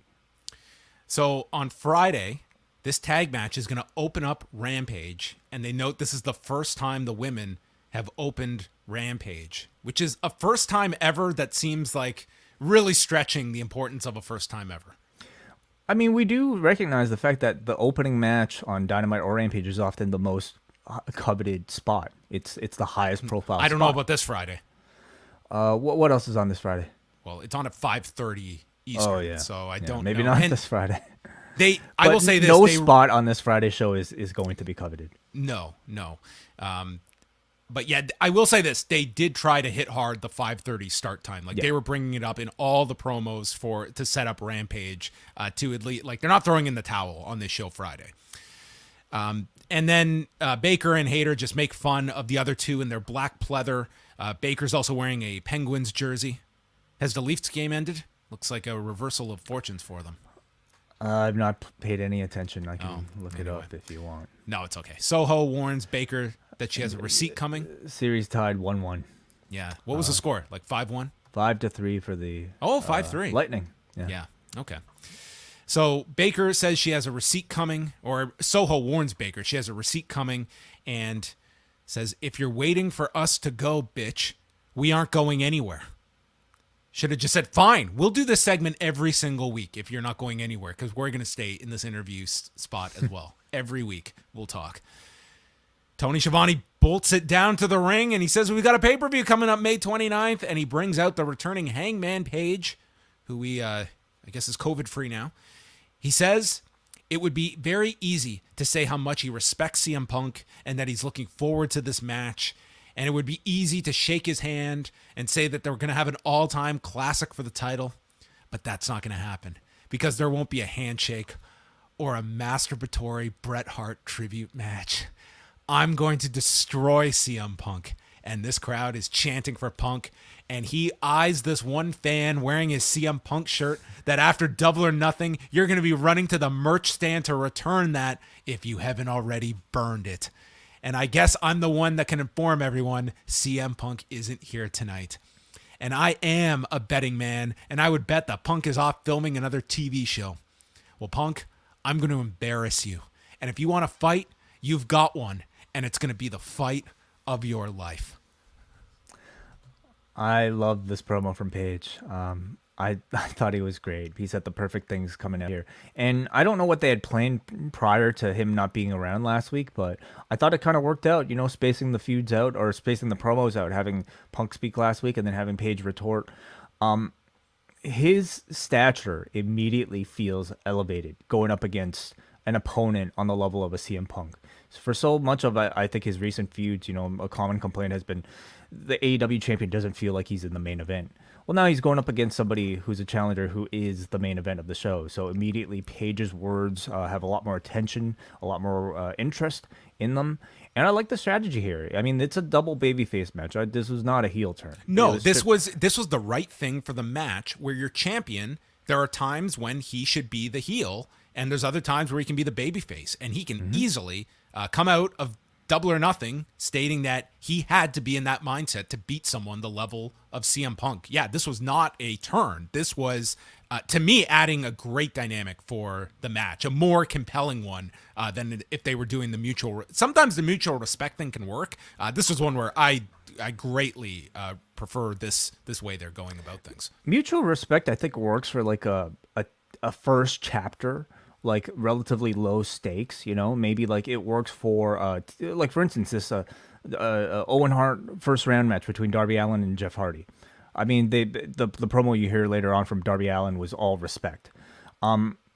So on Friday, this tag match is going to open up Rampage, and they note this is the first time the women have opened Rampage, which is a first time ever that seems like really stretching the importance of a first time ever. I mean, we do recognize the fact that the opening match on Dynamite or Rampage is often the most coveted spot. It's the highest profile I don't spot. know about this Friday. What else is on this Friday? Well, it's on at 5:30 Eastern. Oh, yeah. So I Yeah, don't maybe know. not And this Friday. I will say this. No spot on this Friday show is going to be coveted. No. But yeah, I will say this. They did try to hit hard the 5:30 start time. Like, they were bringing it up in all the promos to set up Rampage to at least, like, they're not throwing in the towel on this show Friday. And then Baker and Hayter just make fun of the other two in their black pleather. Baker's also wearing a Penguins jersey. Has the Leafs game ended? Looks like a reversal of fortunes for them. I've not paid any attention. I can look it up if you want. No, it's okay. Soho warns Baker that she has a receipt coming. Series tied 1-1. Yeah. What was the score? Like 5-1? 5-3 for the 5-3. Lightning. Yeah. Okay. So Baker says she has a receipt coming, or Soho warns Baker she has a receipt coming, and says, if you're waiting for us to go, bitch, we aren't going anywhere. Should have just said, fine, we'll do this segment every single week if you're not going anywhere, because we're going to stay in this interview spot as well. Every week we'll talk. Tony Schiavone bolts it down to the ring, and he says, we've got a pay-per-view coming up May 29th, and he brings out the returning Hangman Page, who I guess is COVID-free now. He says it would be very easy to say how much he respects CM Punk and that he's looking forward to this match. And it would be easy to shake his hand and say that they're going to have an all-time classic for the title. But that's not going to happen because there won't be a handshake or a masturbatory Bret Hart tribute match. I'm going to destroy CM Punk. And this crowd is chanting for Punk. And he eyes this one fan wearing his CM Punk shirt that after Double or Nothing, you're going to be running to the merch stand to return that if you haven't already burned it. And I guess I'm the one that can inform everyone CM Punk isn't here tonight. And I am a betting man, and I would bet that Punk is off filming another TV show. Well, Punk, I'm going to embarrass you. And if you want to fight, you've got one. And it's going to be the fight of your life. I loved this promo from Page. I thought he was great. He said the perfect things coming out here. And I don't know what they had planned prior to him not being around last week, but I thought it kind of worked out, spacing the feuds out or spacing the promos out, having Punk speak last week and then having Page retort. His stature immediately feels elevated going up against an opponent on the level of a CM Punk. For so much of I think his recent feuds, a common complaint has been the AEW champion doesn't feel like he's in the main event. Well, now he's going up against somebody who's a challenger who is the main event of the show. So immediately, Page's words have a lot more attention, a lot more interest in them. And I like the strategy here. I mean, it's a double babyface match. This was not a heel turn. No, this was the right thing for the match where your champion, there are times when he should be the heel, and there's other times where he can be the babyface. And he can easily come out of Double or Nothing stating that he had to be in that mindset to beat someone the level of CM Punk. Yeah, this was not a turn. This was, to me, adding a great dynamic for the match, a more compelling one than if they were doing the mutual. Sometimes the mutual respect thing can work. This was one where I greatly prefer this way they're going about things. Mutual respect, I think, works for like a first chapter, like relatively low stakes, maybe like it works for like for instance this Owen Hart first round match between Darby Allin and Jeff Hardy. I mean, the promo you hear later on from Darby Allin was all respect.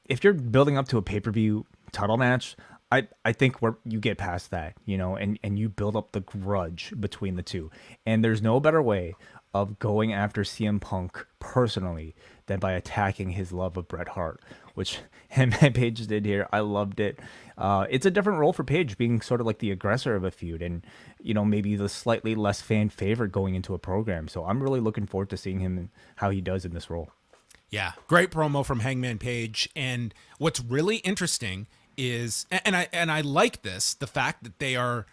If you're building up to a pay-per-view title match, I think where you get past that, and you build up the grudge between the two. And there's no better way of going after CM Punk personally than by attacking his love of Bret Hart, which Hangman Page did here. I loved it. It's a different role for Page, being sort of like the aggressor of a feud and, maybe the slightly less fan favorite going into a program. So I'm really looking forward to seeing him and how he does in this role. Yeah, great promo from Hangman Page. And what's really interesting is, and I like this, the fact that they are,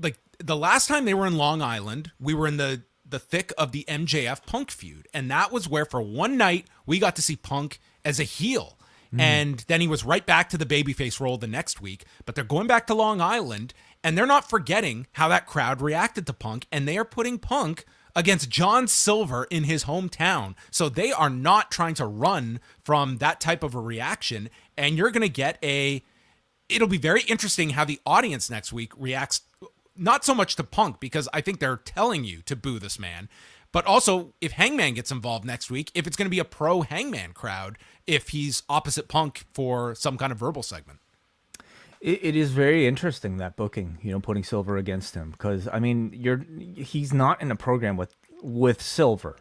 like, the last time they were in Long Island, we were in the thick of the MJF Punk feud. And that was where for one night we got to see Punk as a heel. And then he was right back to the babyface role the next week. But they're going back to Long Island, and they're not forgetting how that crowd reacted to Punk. And they are putting Punk against John Silver in his hometown. So they are not trying to run from that type of a reaction. And you're going to get it'll be very interesting how the audience next week reacts, not so much to Punk, because I think they're telling you to boo this man, but also if Hangman gets involved next week, if it's going to be a pro Hangman crowd, if he's opposite Punk for some kind of verbal segment. It is very interesting, that booking, putting Silver against him, because I mean, he's not in a program with Silver,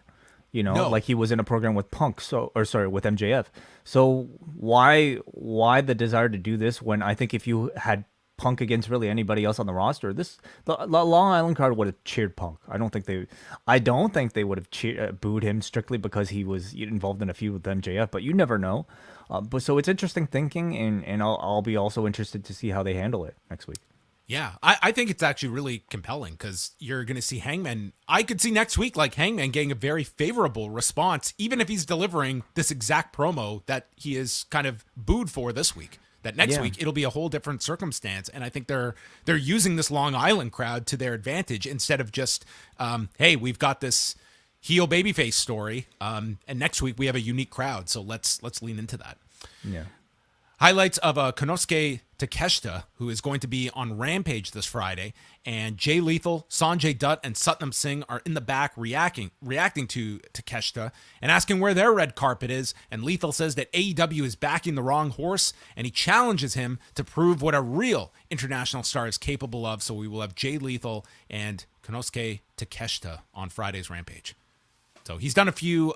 No. like he was in a program with Punk, with MJF. So why the desire to do this when I think if you had Punk against really anybody else on the roster, the Long Island crowd would have cheered Punk. I don't think they would have booed him strictly because he was involved in a feud with MJF, but you never know. But so it's interesting thinking, and I'll be also interested to see how they handle it next week. Yeah, I think it's actually really compelling because you're going to see Hangman. I could see next week like Hangman getting a very favorable response, even if he's delivering this exact promo that he is kind of booed for this week. That next week it'll be a whole different circumstance, and I think they're using this Long Island crowd to their advantage instead of just, hey, we've got this heel babyface story, and next week we have a unique crowd, so let's lean into that. Yeah. Highlights of Konosuke Takeshita, who is going to be on Rampage this Friday, and Jay Lethal, Sanjay Dutt, and Satnam Singh are in the back reacting to Takeshita and asking where their red carpet is, and Lethal says that AEW is backing the wrong horse, and he challenges him to prove what a real international star is capable of, so we will have Jay Lethal and Konosuke Takeshita on Friday's Rampage. So he's done a few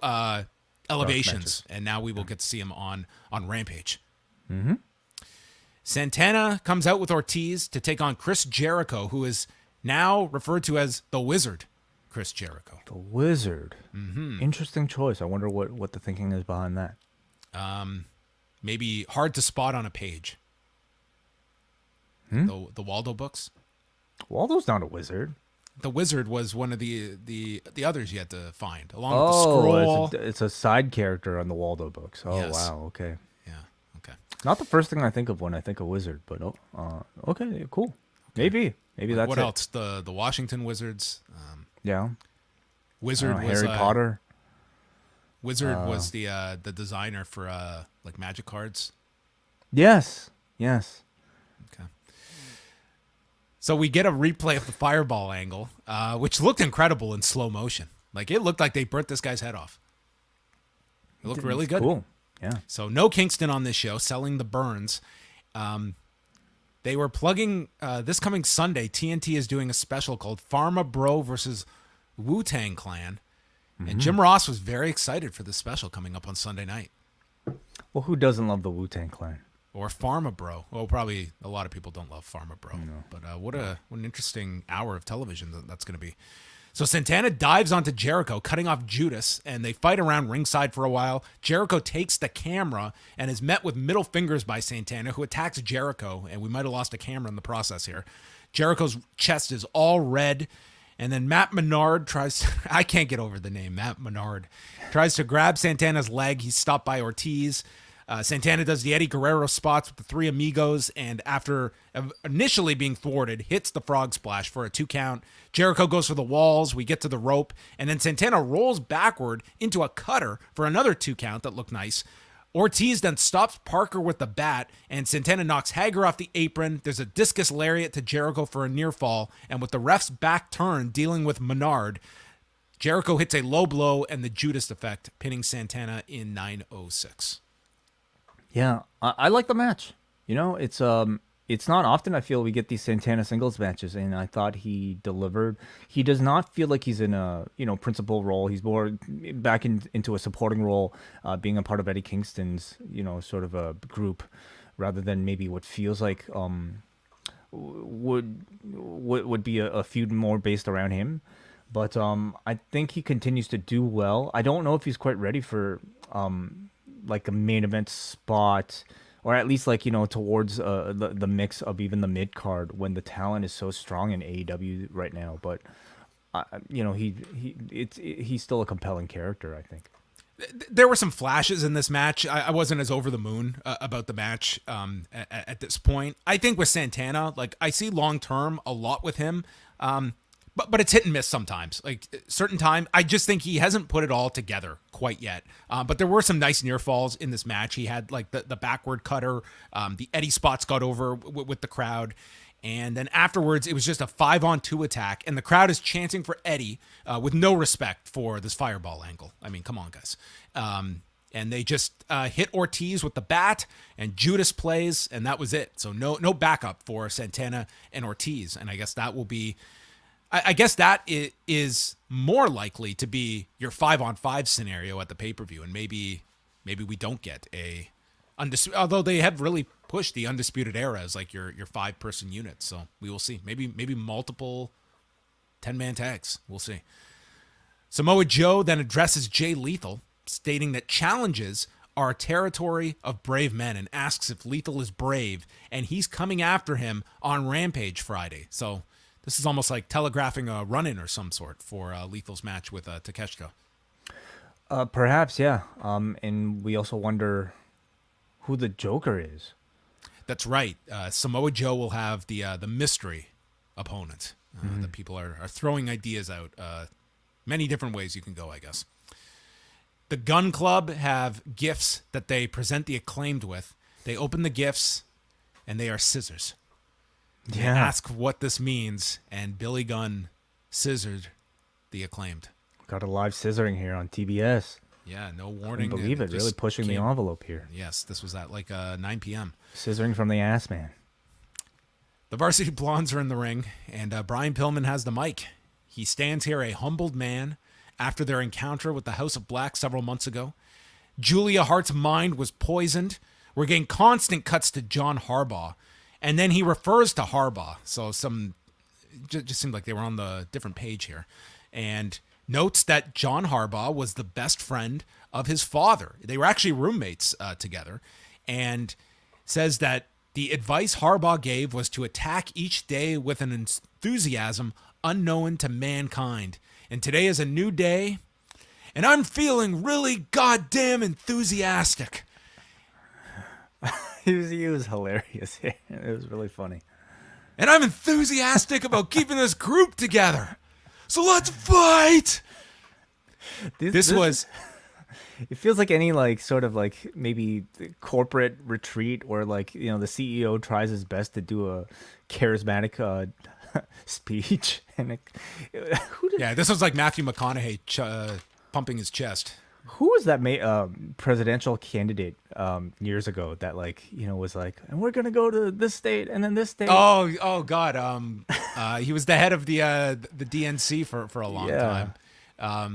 elevations, and now we will get to see him on Rampage. Mm-hmm. Santana comes out with Ortiz to take on Chris Jericho, who is now referred to as the Wizard Chris Jericho. The Wizard. Mm-hmm. Interesting choice. I wonder what the thinking is behind that. Maybe hard to spot on a page. The Waldo books. Waldo's not a wizard. The Wizard was one of the others you had to find, along with the scroll. It's a side character on the Waldo books. Oh, yes. Wow. Okay. Yeah. Okay. Not the first thing I think of when I think of wizard, but okay, cool. Maybe that's what it. else? The Washington Wizards. Yeah. Wizard was Harry Potter. Wizard was the designer for like magic cards. Yes. Okay. So we get a replay of the fireball angle, which looked incredible in slow motion. Like it looked like they burnt this guy's head off. It looked really good. Cool. Yeah. So no Kingston on this show, selling the burns. They were plugging this coming Sunday. TNT is doing a special called Pharma Bro versus Wu-Tang Clan. And Jim Ross was very excited for this special coming up on Sunday night. Well, who doesn't love the Wu-Tang Clan? Or Pharma Bro. Well, probably a lot of people don't love Pharma Bro. No. But what an interesting hour of television that's going to be. So Santana dives onto Jericho, cutting off Judas, and they fight around ringside for a while. Jericho takes the camera and is met with middle fingers by Santana, who attacks Jericho, and we might have lost a camera in the process here. Jericho's chest is all red, and then Matt Menard tries – I can't get over the name, Matt Menard. Tries to grab Santana's leg. He's stopped by Ortiz. Santana does the Eddie Guerrero spots with the Three Amigos, and after initially being thwarted, hits the frog splash for a 2 count. Jericho goes for the walls. We get to the rope, and then Santana rolls backward into a cutter for another 2 count that looked nice. Ortiz then stops Parker with the bat, and Santana knocks Hager off the apron. There's a discus lariat to Jericho for a near fall, and with the ref's back turned dealing with Menard, Jericho hits a low blow and the Judas effect, pinning Santana in 9:06. Yeah, I like the match. You know, it's not often I feel we get these Santana singles matches, and I thought he delivered. He does not feel like he's in a principal role. He's more back into a supporting role, being a part of Eddie Kingston's sort of a group, rather than maybe what feels like would be a feud more based around him. But I think he continues to do well. I don't know if he's quite ready for like a main event spot, or at least towards the mix of even the mid card when the talent is so strong in AEW right now. But he's still a compelling character, I think. There were some flashes in this match. I wasn't as over the moon about the match at this point. I think with Santana, I see long term a lot with him. But it's hit and miss sometimes. Certain time, I just think he hasn't put it all together quite yet. But there were some nice near falls in this match. He had the backward cutter. The Eddie spots got over with the crowd. And then afterwards, it was just a 5-on-2 attack. And the crowd is chanting for Eddie with no respect for this fireball angle. I mean, come on, guys. And they just hit Ortiz with the bat, and Judas plays, and that was it. So no backup for Santana and Ortiz. And I guess that will be... I guess that is more likely to be your 5-on-5 scenario at the pay-per-view, and maybe we don't get a undisputed. Although they have really pushed the Undisputed Era as your 5-person unit, so we will see. Maybe multiple 10-man tags. We'll see. Samoa Joe then addresses Jay Lethal, stating that challenges are a territory of brave men, and asks if Lethal is brave, and he's coming after him on Rampage Friday. So. This is almost like telegraphing a run-in or some sort for Lethal's match with Takeshita. Perhaps, yeah. And we also wonder who the Joker is. That's right. Samoa Joe will have the mystery opponent. The people are throwing ideas out. Many different ways you can go, I guess. The Gun Club have gifts that they present the Acclaimed with. They open the gifts, and they are scissors. They ask what this means, and Billy Gunn scissored the Acclaimed. Got a live scissoring here on TBS. Yeah, no warning. I believe it. Really pushing the envelope here. Yes, this was at 9 p.m. Scissoring from the ass, man. The Varsity Blonds are in the ring, and Brian Pillman has the mic. He stands here a humbled man after their encounter with the House of Black several months ago. Julia Hart's mind was poisoned. We're getting constant cuts to John Harbaugh. And then he refers to Harbaugh. So just seemed like they were on the different page here. And notes that John Harbaugh was the best friend of his father. They were actually roommates together. And says that the advice Harbaugh gave was to attack each day with an enthusiasm unknown to mankind. And today is a new day. And I'm feeling really goddamn enthusiastic. He was hilarious. It was really funny. And I'm enthusiastic about keeping this group together. So let's fight. This was... It feels like any sort of maybe corporate retreat where the CEO tries his best to do a charismatic speech. And this was like Matthew McConaughey pumping his chest. Who was that presidential candidate years ago that was like, and we're gonna go to this state and then this state. Oh God. He was the head of the DNC for a long Yeah. time.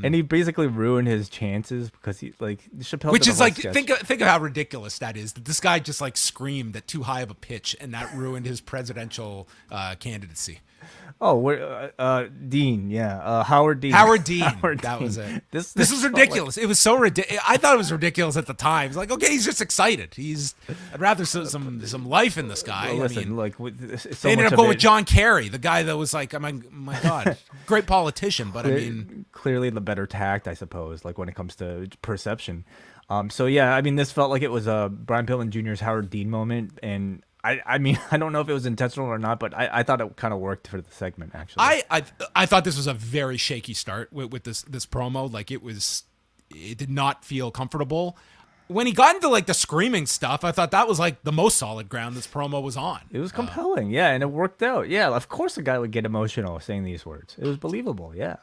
And he basically ruined his chances because Chappelle. Which did a is whole like, sketch. think of how ridiculous that is. That this guy just like screamed at too high of a pitch, and that ruined his presidential candidacy. Oh, Dean, yeah, Howard Dean. Howard Dean. Howard That Dean. was it. This was ridiculous. It was so ridiculous. I thought it was ridiculous at the time. It's like, okay, he's just excited. I'd rather see some life in this guy. Well, listen, I mean, so they ended much up going of with it- John Kerry, the guy that was like, oh my God, great politician. But I mean, clearly the better tact, I suppose, like when it comes to perception. So yeah, I mean, this felt like it was a Brian Pillman Jr.'s Howard Dean moment, and I mean, I don't know if it was intentional or not, but I thought it kind of worked for the segment, actually. I thought this was a very shaky start with this promo. Like it did not feel comfortable. When he got into like the screaming stuff, I thought that was like the most solid ground this promo was on. It was compelling, yeah, and it worked out. Yeah, of course a guy would get emotional saying these words. It was believable, yeah.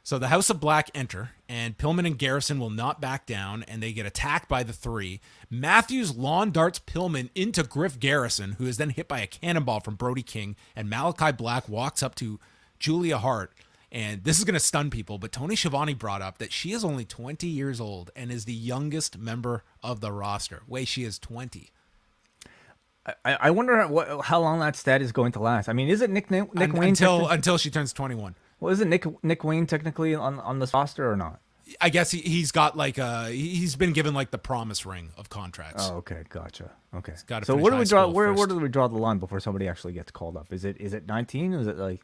So the House of Black enter, and Pillman and Garrison will not back down, and they get attacked by the three. Matthews lawn darts Pillman into Griff Garrison, who is then hit by a cannonball from Brody King, and Malachi Black walks up to Julia Hart. And this is going to stun people, but Tony Schiavone brought up that she is only 20 years old and is the youngest member of the roster. Wait, she is 20. I wonder how long that stat is going to last. I mean, is it Nick Wayne Until she turns 21. Well, isn't Nick Wayne technically on this roster or not? I guess he's got he's been given like the promise ring of contracts. Oh, okay, gotcha. Okay. gotta So finish where do high we draw? school Where first. do we draw the line before somebody actually gets called up? Is it 19? Is it like?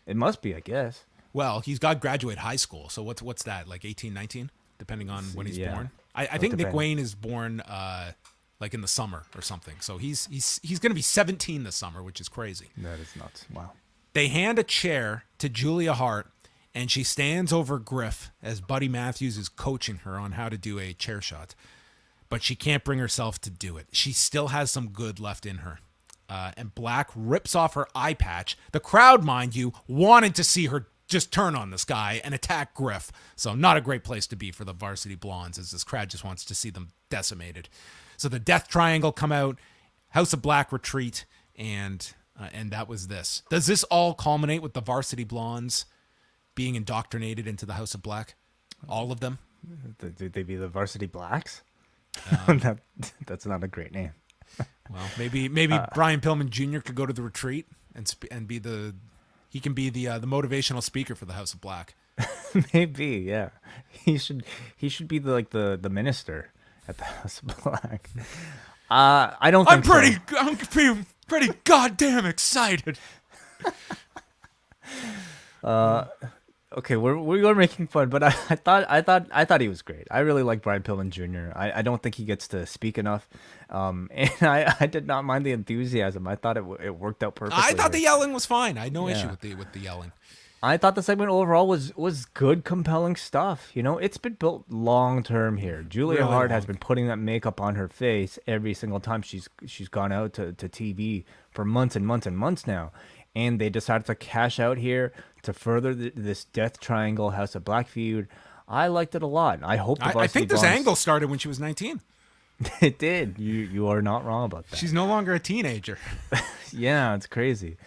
It must be, I guess. Well, he's got graduate high school, so what's that, like 18, 19, depending on when he's Yeah. born? I think Nick depends. Wayne is born like in the summer or something. So he's going to be 17 this summer, which is crazy. That is nuts. Wow. They hand a chair to Julia Hart, and she stands over Griff as Buddy Matthews is coaching her on how to do a chair shot. But she can't bring herself to do it. She still has some good left in her. And Black rips off her eye patch. The crowd, mind you, wanted to see her just turn on this guy and attack Griff. So not a great place to be for the Varsity Blondes, as this crowd just wants to see them decimated. So the Death Triangle come out, House of Black retreat, and that was this. Does this all culminate with the Varsity Blondes being indoctrinated into the House of Black? All of them? Did they be the Varsity Blacks? That's not a great name. Well, maybe Brian Pillman Jr. could go to the retreat and be the motivational speaker for the House of Black. Maybe, yeah. He should be the minister at the House of Black. I don't think I'm pretty goddamn excited. Okay, we're making fun, but I thought he was great. I really like Brian Pillman Jr. I don't think he gets to speak enough, and I did not mind the enthusiasm. I thought it worked out perfectly. I thought the here. yelling was fine. I had no Yeah. issue with the yelling. I thought the segment overall was good, compelling stuff. You know, it's been built long term here. Julia Really Hart has long. been putting that makeup on her face every single time she's gone out to TV for months and months and months now. And they decided to cash out here to further this Death Triangle House of Black feud. I liked it a lot. I hope the I Varsity think this Blondes- angle started when she was 19. It did. You are not wrong about that. She's no longer a teenager. Yeah, it's crazy.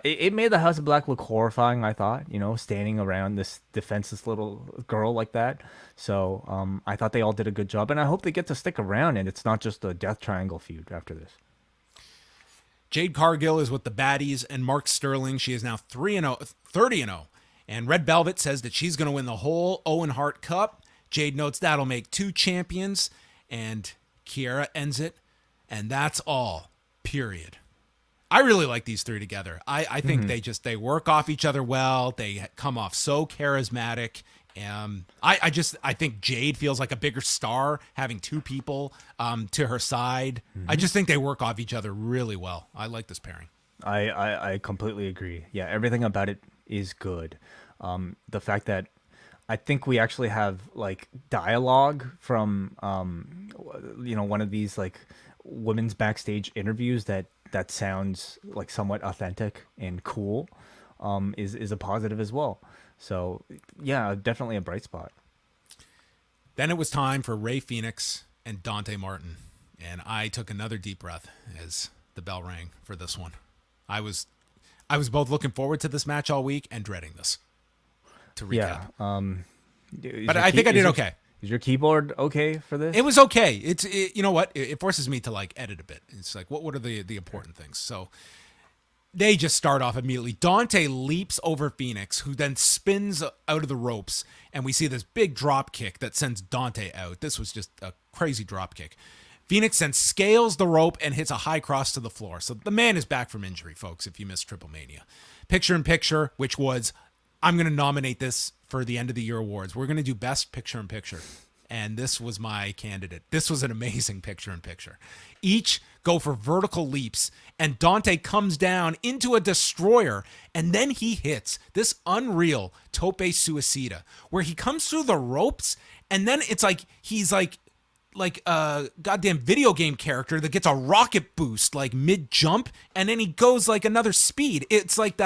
It made the House of Black look horrifying, I thought, standing around this defenseless little girl like that. So I thought they all did a good job, and I hope they get to stick around, and it's not just a Death Triangle feud after this. Jade Cargill is with the baddies, and Mark Sterling, she is now 30-0. And Red Velvet says that she's going to win the whole Owen Hart Cup. Jade notes that'll make 2 champions, and Kiera ends it. And that's all, period. I really like these three together. I think they work off each other well. They come off so charismatic. I think Jade feels like a bigger star having 2 people to her side. I just think they work off each other really well. I like this pairing. I completely agree. Yeah, everything about it is good. The fact that I think we actually have like dialogue from one of these like women's backstage interviews that sounds like somewhat authentic and cool is a positive as well. So yeah, definitely a bright spot. Then it was time for Rey Fenix and Dante Martin. And I took another deep breath as the bell rang for this one. I was both looking forward to this match all week and dreading this. To recap. Yeah. But I think I did okay. Is your keyboard okay for this? It was okay. You know what? It forces me to like edit a bit. It's like, what are the important things? So they just start off immediately. Dante leaps over Fenix, who then spins out of the ropes, and we see this big drop kick that sends Dante out. This was just a crazy drop kick. Phoenix then scales the rope and hits a high cross to the floor. So the man is back from injury, folks, if you missed Triple Mania. Picture in Picture, which was, I'm going to nominate this for the end of the year awards. We're going to do Best Picture in Picture. And this was my candidate. This was an amazing picture in picture. Each go for vertical leaps, and Dante comes down into a destroyer, and then he hits this unreal tope suicida, where he comes through the ropes, and then it's like he's like a goddamn video game character that gets a rocket boost like mid-jump, and then he goes like another speed. It's like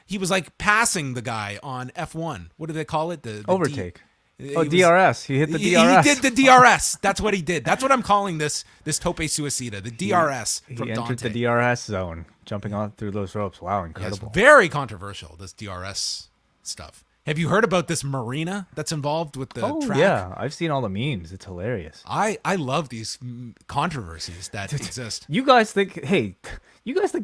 he was like passing the guy on F1. What do they call it? The overtake. DRS. He hit the DRS. He did the DRS. That's what he did. That's what I'm calling this tope suicida, the DRS from He entered Dante. the DRS zone, jumping on through those ropes. Wow, Yeah, incredible. it's very controversial, this DRS stuff. Have you heard about this marina that's involved with the track? Yeah, I've seen all the memes. It's hilarious. I love these controversies that exist. You guys think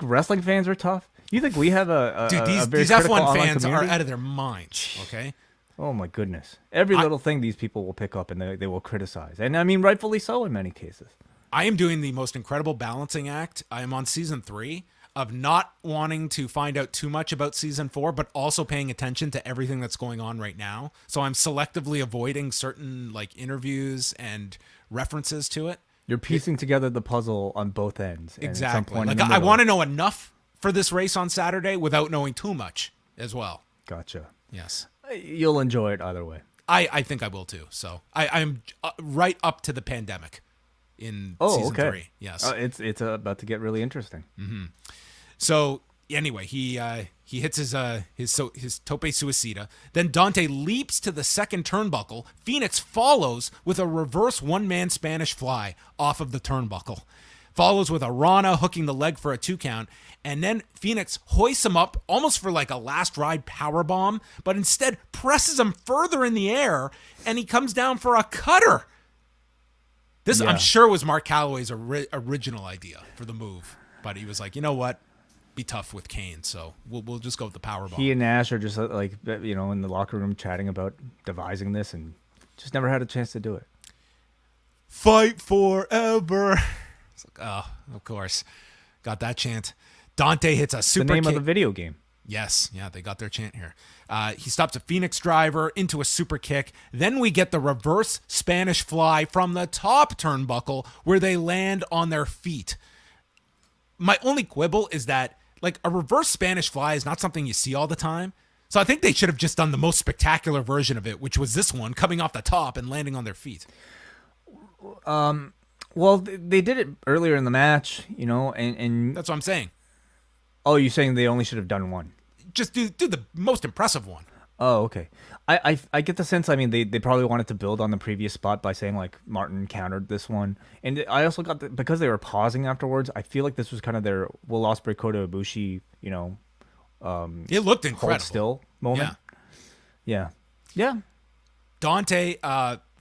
wrestling fans are tough? You think we have a Dude, a very these critical F1 online fans are community? out of their minds, okay? Oh my goodness. Every little thing these people will pick up and they will criticize. And I mean, rightfully so in many cases. I am doing the most incredible balancing act. I am on season 3 of not wanting to find out too much about season 4, but also paying attention to everything that's going on right now. So I'm selectively avoiding certain like interviews and references to it. You're piecing together the puzzle on both ends. And at some Exactly. point in Like the I middle- want to know enough for this race on Saturday without knowing too much as well. Gotcha. Yes. You'll enjoy it either way. I think I will too. So I'm right up to the pandemic in season 3. Yes. It's about to get really interesting. So anyway, he hits his tope suicida. Then Dante leaps to the second turnbuckle. Phoenix follows with a reverse one-man Spanish fly off of the turnbuckle. Follows with a Rana hooking the leg for a 2 count. And then Phoenix hoists him up almost for like a last ride power bomb, but instead presses him further in the air, and he comes down for a cutter. This, Yeah. I'm sure, was Mark Calloway's original idea for the move. But he was like, you know what? Be tough with Kane, so we'll just go with the power bomb. He and Nash are just like, in the locker room chatting about devising this and just never had a chance to do it. Fight forever. It's like, oh, of course. Got that chant. Dante hits a super The name kick. of the video game. Yes, yeah, they got their chant here. He stops a Phoenix driver into a super kick. Then we get the reverse Spanish fly from the top turnbuckle where they land on their feet. My only quibble is that like a reverse Spanish fly is not something you see all the time. So I think they should have just done the most spectacular version of it, which was this one coming off the top and landing on their feet. Well, they did it earlier in the match, and That's what I'm saying. oh, you're saying they only should have done one. Just do the most impressive one. Oh, okay. I get the sense, I mean, they probably wanted to build on the previous spot by saying, like, Martin countered this one. And I also got, because they were pausing afterwards, I feel like this was kind of their Will Ospreay, Kota Ibushi, It looked hold incredible. still moment. Yeah. Yeah. Dante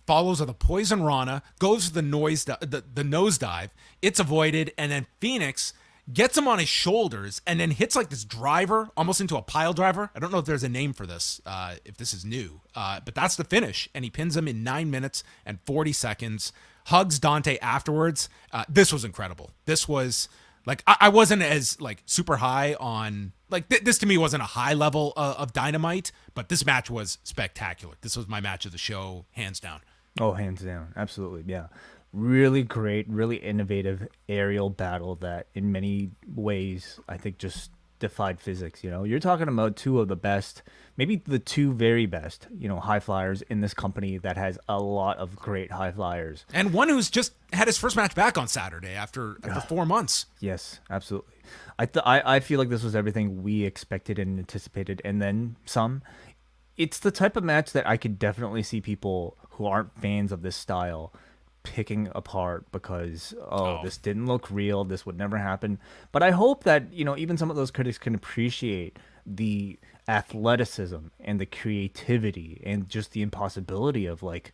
follows with a poison Rana, goes for the nosedive. It's avoided, and then Phoenix gets him on his shoulders and then hits like this driver, almost into a pile driver. I don't know if there's a name for this, if this is new, but that's the finish. And he pins him in 9 minutes and 40 seconds, hugs Dante afterwards. This was incredible. This was like, I wasn't as like super high on, like this to me wasn't a high level of Dynamite, but this match was spectacular. This was my match of the show, hands down. Oh, hands down. Absolutely. Yeah. Really great, really innovative aerial battle that in many ways I think just defied physics. You're talking about two of the best, maybe the two very best, high flyers in this company that has a lot of great high flyers. And one who's just had his first match back on Saturday after 4 months. Yes, absolutely. I feel like this was everything we expected and anticipated, and then some. it's the type of match that I could definitely see people who aren't fans of this style picking apart because this didn't look real, this would never happen. But I hope that, you know, even some of those critics can appreciate the athleticism and the creativity and just the impossibility of like,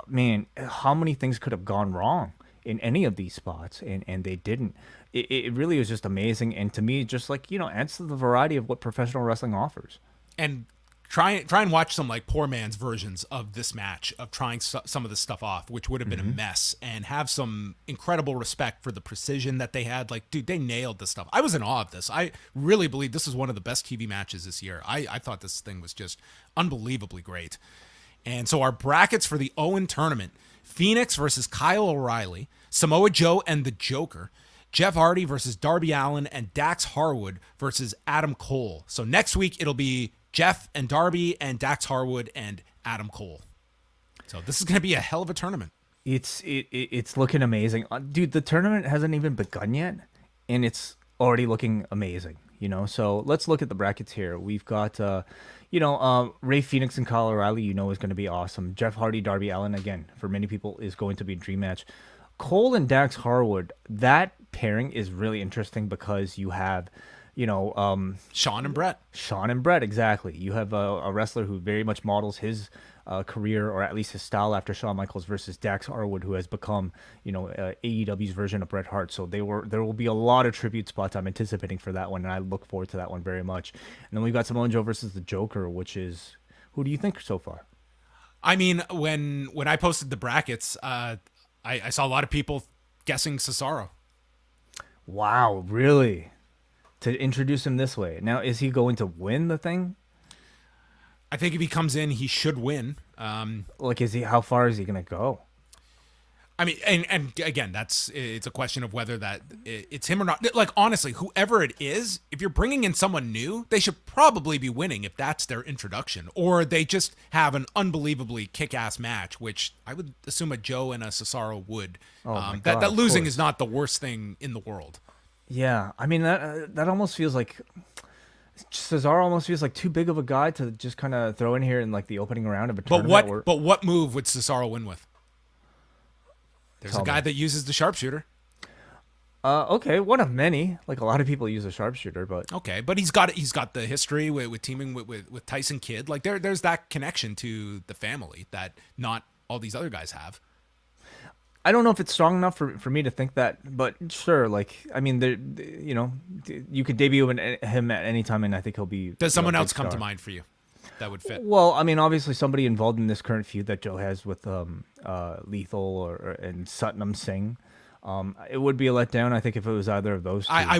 man, how many things could have gone wrong in any of these spots, and they didn't. It really was just amazing, and to me, just like, you know, adds to the variety of what professional wrestling offers. And try and watch some like poor man's versions of this match, of trying some of this stuff off, which would have been a mess, and have some incredible respect for the precision that they had. Like, dude, they nailed this stuff. I was in awe of this. I really believe this is one of the best TV matches this year. I thought this thing was just unbelievably great. And so our brackets for the Owen tournament: Fenix versus Kyle O'Reilly, Samoa Joe and the Joker, Jeff Hardy versus Darby Allin, and Dax Harwood versus Adam Cole. So next week it'll be Jeff and Darby and Dax Harwood and Adam Cole. So this is going to be a hell of a tournament. It's looking amazing. Dude, the tournament hasn't even begun yet, and it's already looking amazing, you know? So let's look at the brackets here. We've got, Rey Fenix and Kyle O'Reilly, you know, is going to be awesome. Jeff Hardy, Darby Allin, again, for many people, is going to be a dream match. Cole and Dax Harwood, that pairing is really interesting because you have, you know, Sean and Brett. Sean and Brett, exactly. You have a wrestler who very much models his career, or at least his style, after Shawn Michaels, versus Dax Harwood, who has become, you know, AEW's version of Bret Hart. So there will be a lot of tribute spots I'm anticipating for that one, and I look forward to that one very much. And then we've got Samoa Joe versus the Joker, which is, who do you think so far? I mean, when I posted the brackets, I saw a lot of people guessing Cesaro. Wow, really? To introduce him this way. Now, is he going to win the thing? I think if he comes in, he should win. How far is he going to go? I mean, and again, it's a question of whether that it's him or not. Like, honestly, whoever it is, if you're bringing in someone new, they should probably be winning if that's their introduction, or they just have an unbelievably kick-ass match, which I would assume a Joe and a Cesaro would. That losing is not the worst thing in the world. Yeah, I mean, that almost feels like Cesaro almost feels like too big of a guy to just kind of throw in here in like the opening round of a tournament. But what move would Cesaro win with? There's a guy that uses the sharpshooter. Okay, one of many. Like, a lot of people use a sharpshooter, but okay, but he's got the history with teaming with Tyson Kidd. Like, there's that connection to the family that not all these other guys have. I don't know if it's strong enough for me to think that, but sure. Like, I mean, you know, you could debut him at any time, and I think he'll be. Does someone else come to mind for you that would fit? Well, I mean, obviously somebody involved in this current feud that Joe has with Lethal and Satnam Singh. It would be a letdown, I think, if it was either of those two. I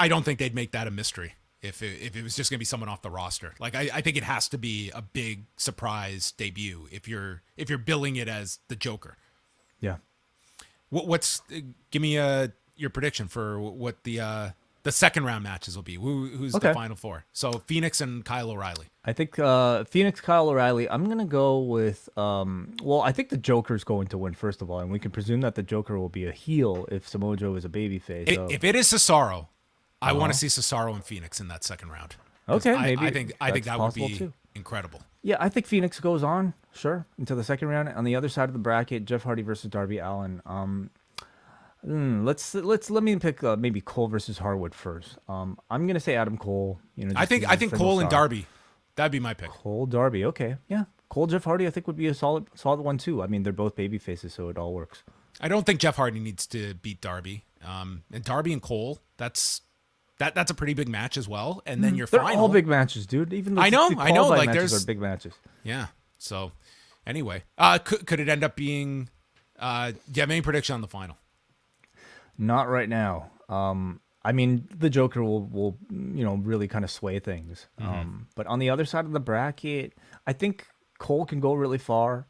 don't think they'd make that a mystery if it was just going to be someone off the roster. Like, I think it has to be a big surprise debut if you're billing it as the Joker. Yeah. Give me your prediction for what the second round matches will be. Who's the final four? So Phoenix and Kyle O'Reilly. I think Phoenix, Kyle O'Reilly. I'm gonna go with I think the Joker's going to win, first of all, and we can presume that the Joker will be a heel if Samoa Joe is a babyface. If it is Cesaro, I want to see Cesaro and Phoenix in that second round. Okay, maybe I think that would be too. Incredible. Yeah, I think Phoenix goes on, sure, into the second round. On the other side of the bracket, Jeff Hardy versus Darby Allin. Let me pick maybe Cole versus Harwood first. I'm gonna say Adam Cole. You know, I think Cole and Darby. That'd be my pick. Cole, Darby. Okay, yeah. Cole, Jeff Hardy, I think would be a solid one too. I mean, they're both baby faces, so it all works. I don't think Jeff Hardy needs to beat Darby. And Darby and Cole, that's a pretty big match as well. And then your they're final. all big matches, dude. Even the I know. Like, matches there's are big matches. Yeah. So, anyway, could it end up being? Do you have any prediction on the final? Not right now. I mean, the Joker will really kind of sway things. But on the other side of the bracket, I think Cole can go really far.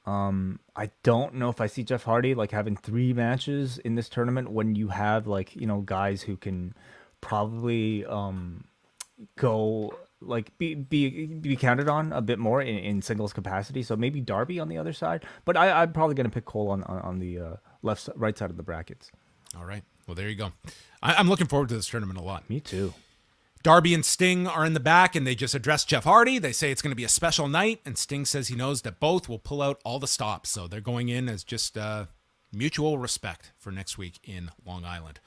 I don't know if I see Jeff Hardy like having 3 matches in this tournament when you have guys who can probably go like be counted on a bit more in singles capacity. So maybe Darby on the other side, but I'm probably gonna pick Cole on the right side of the brackets. All right. Well, there you go. I'm looking forward to this tournament a lot. Me too. Darby and Sting are in the back, and they just address Jeff Hardy. They say it's going to be a special night, and Sting says he knows that both will pull out all the stops. So they're going in as just mutual respect for next week in Long Island.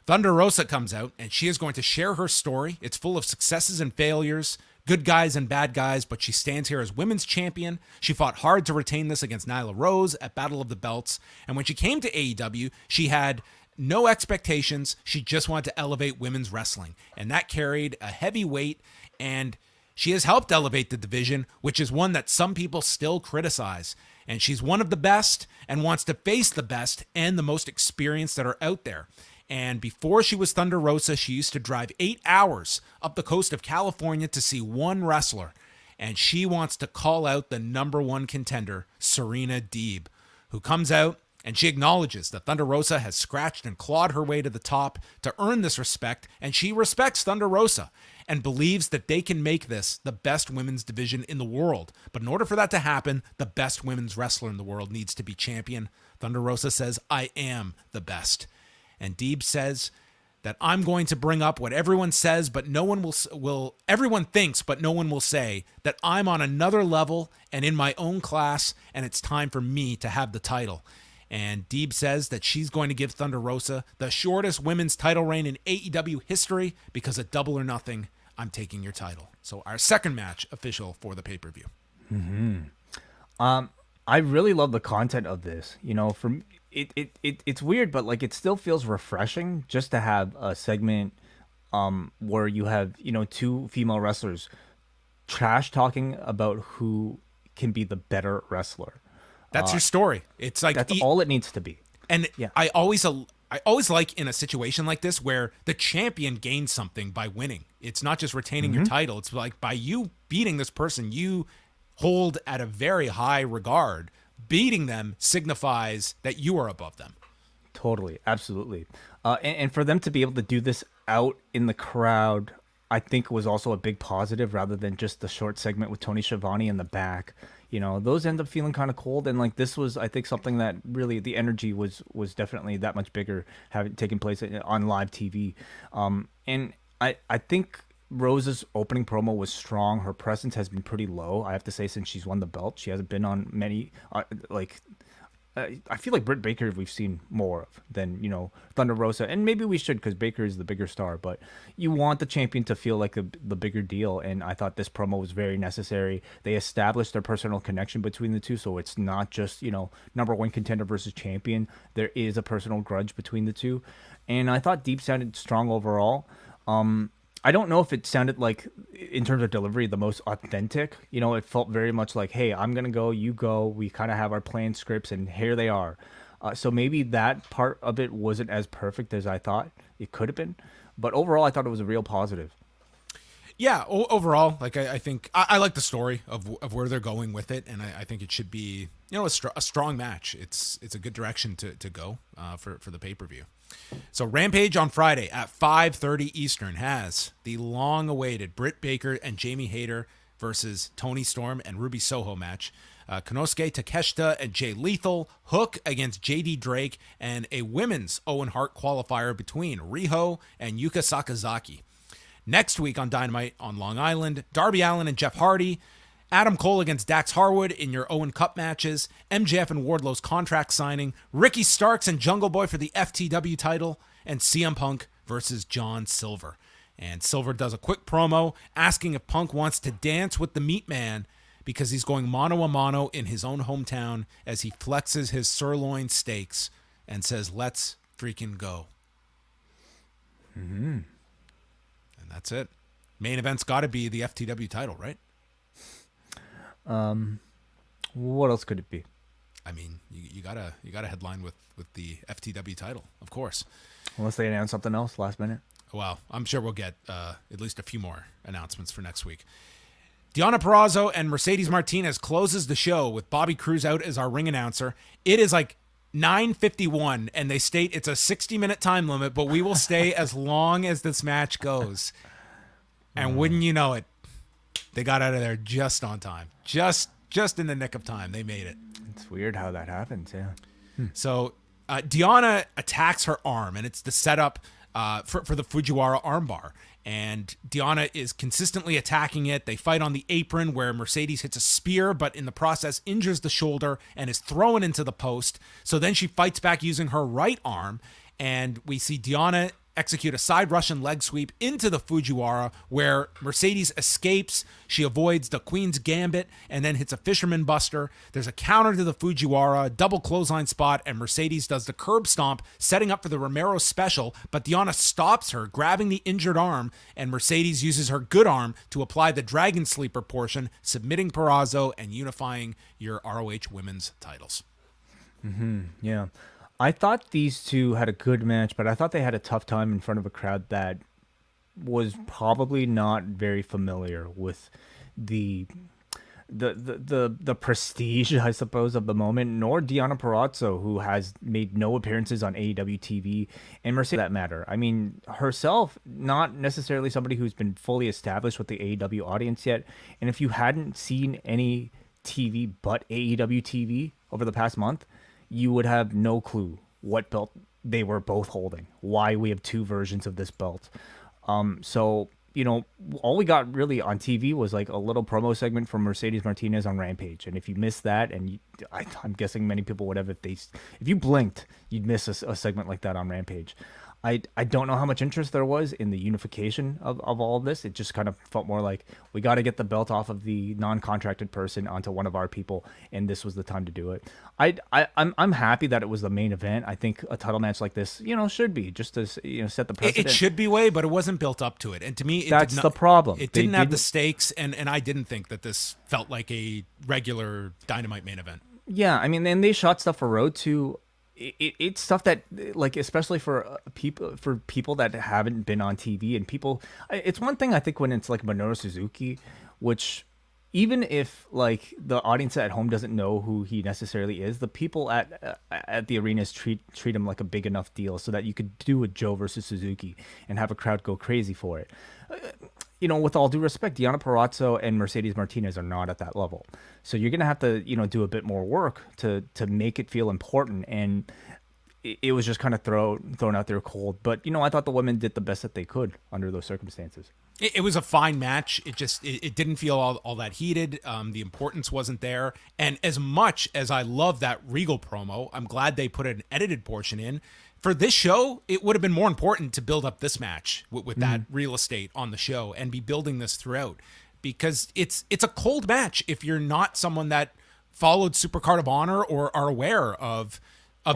Thunder Rosa comes out, and she is going to share her story. It's full of successes and failures, good guys and bad guys, but she stands here as women's champion. She fought hard to retain this against Nyla Rose at Battle of the Belts, and when she came to AEW, she had no expectations. She just wanted to elevate women's wrestling, and that carried a heavy weight, and she has helped elevate the division, which is one that some people still criticize. And she's one of the best and wants to face the best and the most experienced that are out there. And before she was Thunder Rosa, she used to drive 8 hours up the coast of California to see one wrestler. And she wants to call out the number one contender, Serena Deeb, who comes out and she acknowledges that Thunder Rosa has scratched and clawed her way to the top to earn this respect. And she respects Thunder Rosa and believes that they can make this the best women's division in the world. But in order for that to happen, the best women's wrestler in the world needs to be champion. Thunder Rosa says, I am the best. And Deeb says that I'm going to bring up what everyone says, but no one will everyone thinks, but no one will say that I'm on another level and in my own class, and it's time for me to have the title. And Deeb says that she's going to give Thunder Rosa the shortest women's title reign in AEW history because at Double or Nothing, I'm taking your title. So our second match official for the pay-per-view. I really love the content of this. You know, from it's weird, but like it still feels refreshing just to have a segment where you have, you know, two female wrestlers trash talking about who can be the better wrestler. That's your story. It's like that's all it needs to be. And yeah. I always like in a situation like this where the champion gains something by winning. It's not just retaining your title. It's like by you beating this person you hold at a very high regard. Beating them signifies that you are above them. Totally. Absolutely. And for them to be able to do this out in the crowd, I think was also a big positive rather than just the short segment with Tony Schiavone in the back. You know, those end up feeling kind of cold. And like this was, I think, something that really the energy was definitely that much bigger having taken place on live TV. And I think Rosa's opening promo was strong. Her presence has been pretty low, I have to say, since she's won the belt. She hasn't been on many, I feel like Britt Baker we've seen more of than, you know, Thunder Rosa. And maybe we should because Baker is the bigger star. But you want the champion to feel like the bigger deal. And I thought this promo was very necessary. They established their personal connection between the two. So it's not just, you know, number one contender versus champion. There is a personal grudge between the two. And I thought Deeb sounded strong overall. I don't know if it sounded like, in terms of delivery, the most authentic. You know, it felt very much like, hey, I'm going to go, you go. We kind of have our planned scripts, and here they are. So maybe that part of it wasn't as perfect as I thought it could have been. But overall, I thought it was a real positive. Yeah, overall, like I think I like the story of where they're going with it, and I think it should be, you know, a strong match. It's a good direction to go for the pay-per-view. So Rampage on Friday at 5:30 Eastern has the long-awaited Britt Baker and Jamie Hayter versus Toni Storm and Ruby Soho match. Konosuke Takeshita and Jay Lethal, Hook against JD Drake, and a women's Owen Hart qualifier between Riho and Yuka Sakazaki. Next week on Dynamite on Long Island, Darby Allin and Jeff Hardy, Adam Cole against Dax Harwood in your Owen Cup matches, MJF and Wardlow's contract signing, Ricky Starks and Jungle Boy for the FTW title, and CM Punk versus John Silver. And Silver does a quick promo asking if Punk wants to dance with the Meat Man because he's going mano-a-mano in his own hometown as he flexes his sirloin steaks and says, let's freaking go. And that's it. Main event's got to be the FTW title, right? What else could it be? I mean, you gotta headline with the FTW title, of course. Unless they announce something else last minute. Well, I'm sure we'll get at least a few more announcements for next week. Deonna Purazzo and Mercedes Martinez closes the show with Bobby Cruz out as our ring announcer. It is like 9:51, and they state it's a 60-minute time limit, but we will stay as long as this match goes. And wouldn't you know it, they got out of there just on time. Just in the nick of time. They made it. It's weird how that happens, yeah. So Deonna attacks her arm, and it's the setup for the Fujiwara armbar. And Deonna is consistently attacking it. They fight on the apron where Mercedes hits a spear, but in the process injures the shoulder and is thrown into the post. So then she fights back using her right arm. And we see Deonna execute a side Russian leg sweep into the Fujiwara where Mercedes escapes. She avoids the Queen's Gambit and then hits a Fisherman Buster. There's a counter to the Fujiwara, double clothesline spot, and Mercedes does the curb stomp, setting up for the Romero special, but Deonna stops her, grabbing the injured arm, and Mercedes uses her good arm to apply the Dragon Sleeper portion, submitting Purazzo and unifying your ROH women's titles. Yeah. I thought these two had a good match, but I thought they had a tough time in front of a crowd that was probably not very familiar with the prestige, I suppose, of the moment, nor Deonna Purazzo, who has made no appearances on AEW TV, and Mercedes, for that matter. I mean, herself, not necessarily somebody who's been fully established with the AEW audience yet, and if you hadn't seen any TV but AEW TV over the past month, you would have no clue what belt they were both holding, why we have two versions of this belt. So, you know, all we got really on TV was like a little promo segment from Mercedes Martinez on Rampage. And if you missed that, and I'm guessing many people would have, if you blinked, you'd miss a segment like that on Rampage. I don't know how much interest there was in the unification of all of this. It just kind of felt more like we got to get the belt off of the non-contracted person onto one of our people, and this was the time to do it. I'm happy that it was the main event. I think a title match like this, you know, should be just to set the precedent. It should be way, but it wasn't built up to it, and to me, that's the problem. It didn't have the stakes, and I didn't think that this felt like a regular Dynamite main event. Yeah, I mean, and they shot stuff for Road to. It's stuff that, like, especially for people that haven't been on TV, and people, it's one thing I think when it's like Minoru Suzuki, which even if like the audience at home doesn't know who he necessarily is, the people at the arenas treat him like a big enough deal so that you could do a Joe versus Suzuki and have a crowd go crazy for it. You know, with all due respect, Deonna Purazzo and Mercedes Martinez are not at that level. So you're going to have to, you know, do a bit more work to make it feel important. And it was just kind of thrown out there cold. But, you know, I thought the women did the best that they could under those circumstances. It was a fine match. It didn't feel all that heated. The importance wasn't there. And as much as I love that Regal promo, I'm glad they put an edited portion in. For this show, it would have been more important to build up this match with that real estate on the show and be building this throughout, because it's a cold match if you're not someone that followed Supercard of Honor or are aware of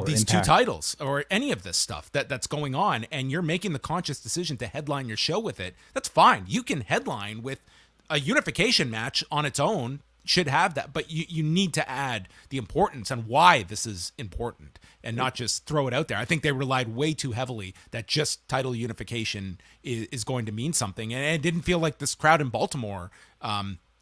these Impact. Two titles or any of this stuff that's going on, and you're making the conscious decision to headline your show with it. That's fine. You can headline with a unification match on its own, should have that, but you need to add the importance and why this is important and not just throw it out there. I think they relied way too heavily that just title unification is going to mean something, and it didn't feel like this crowd in Baltimore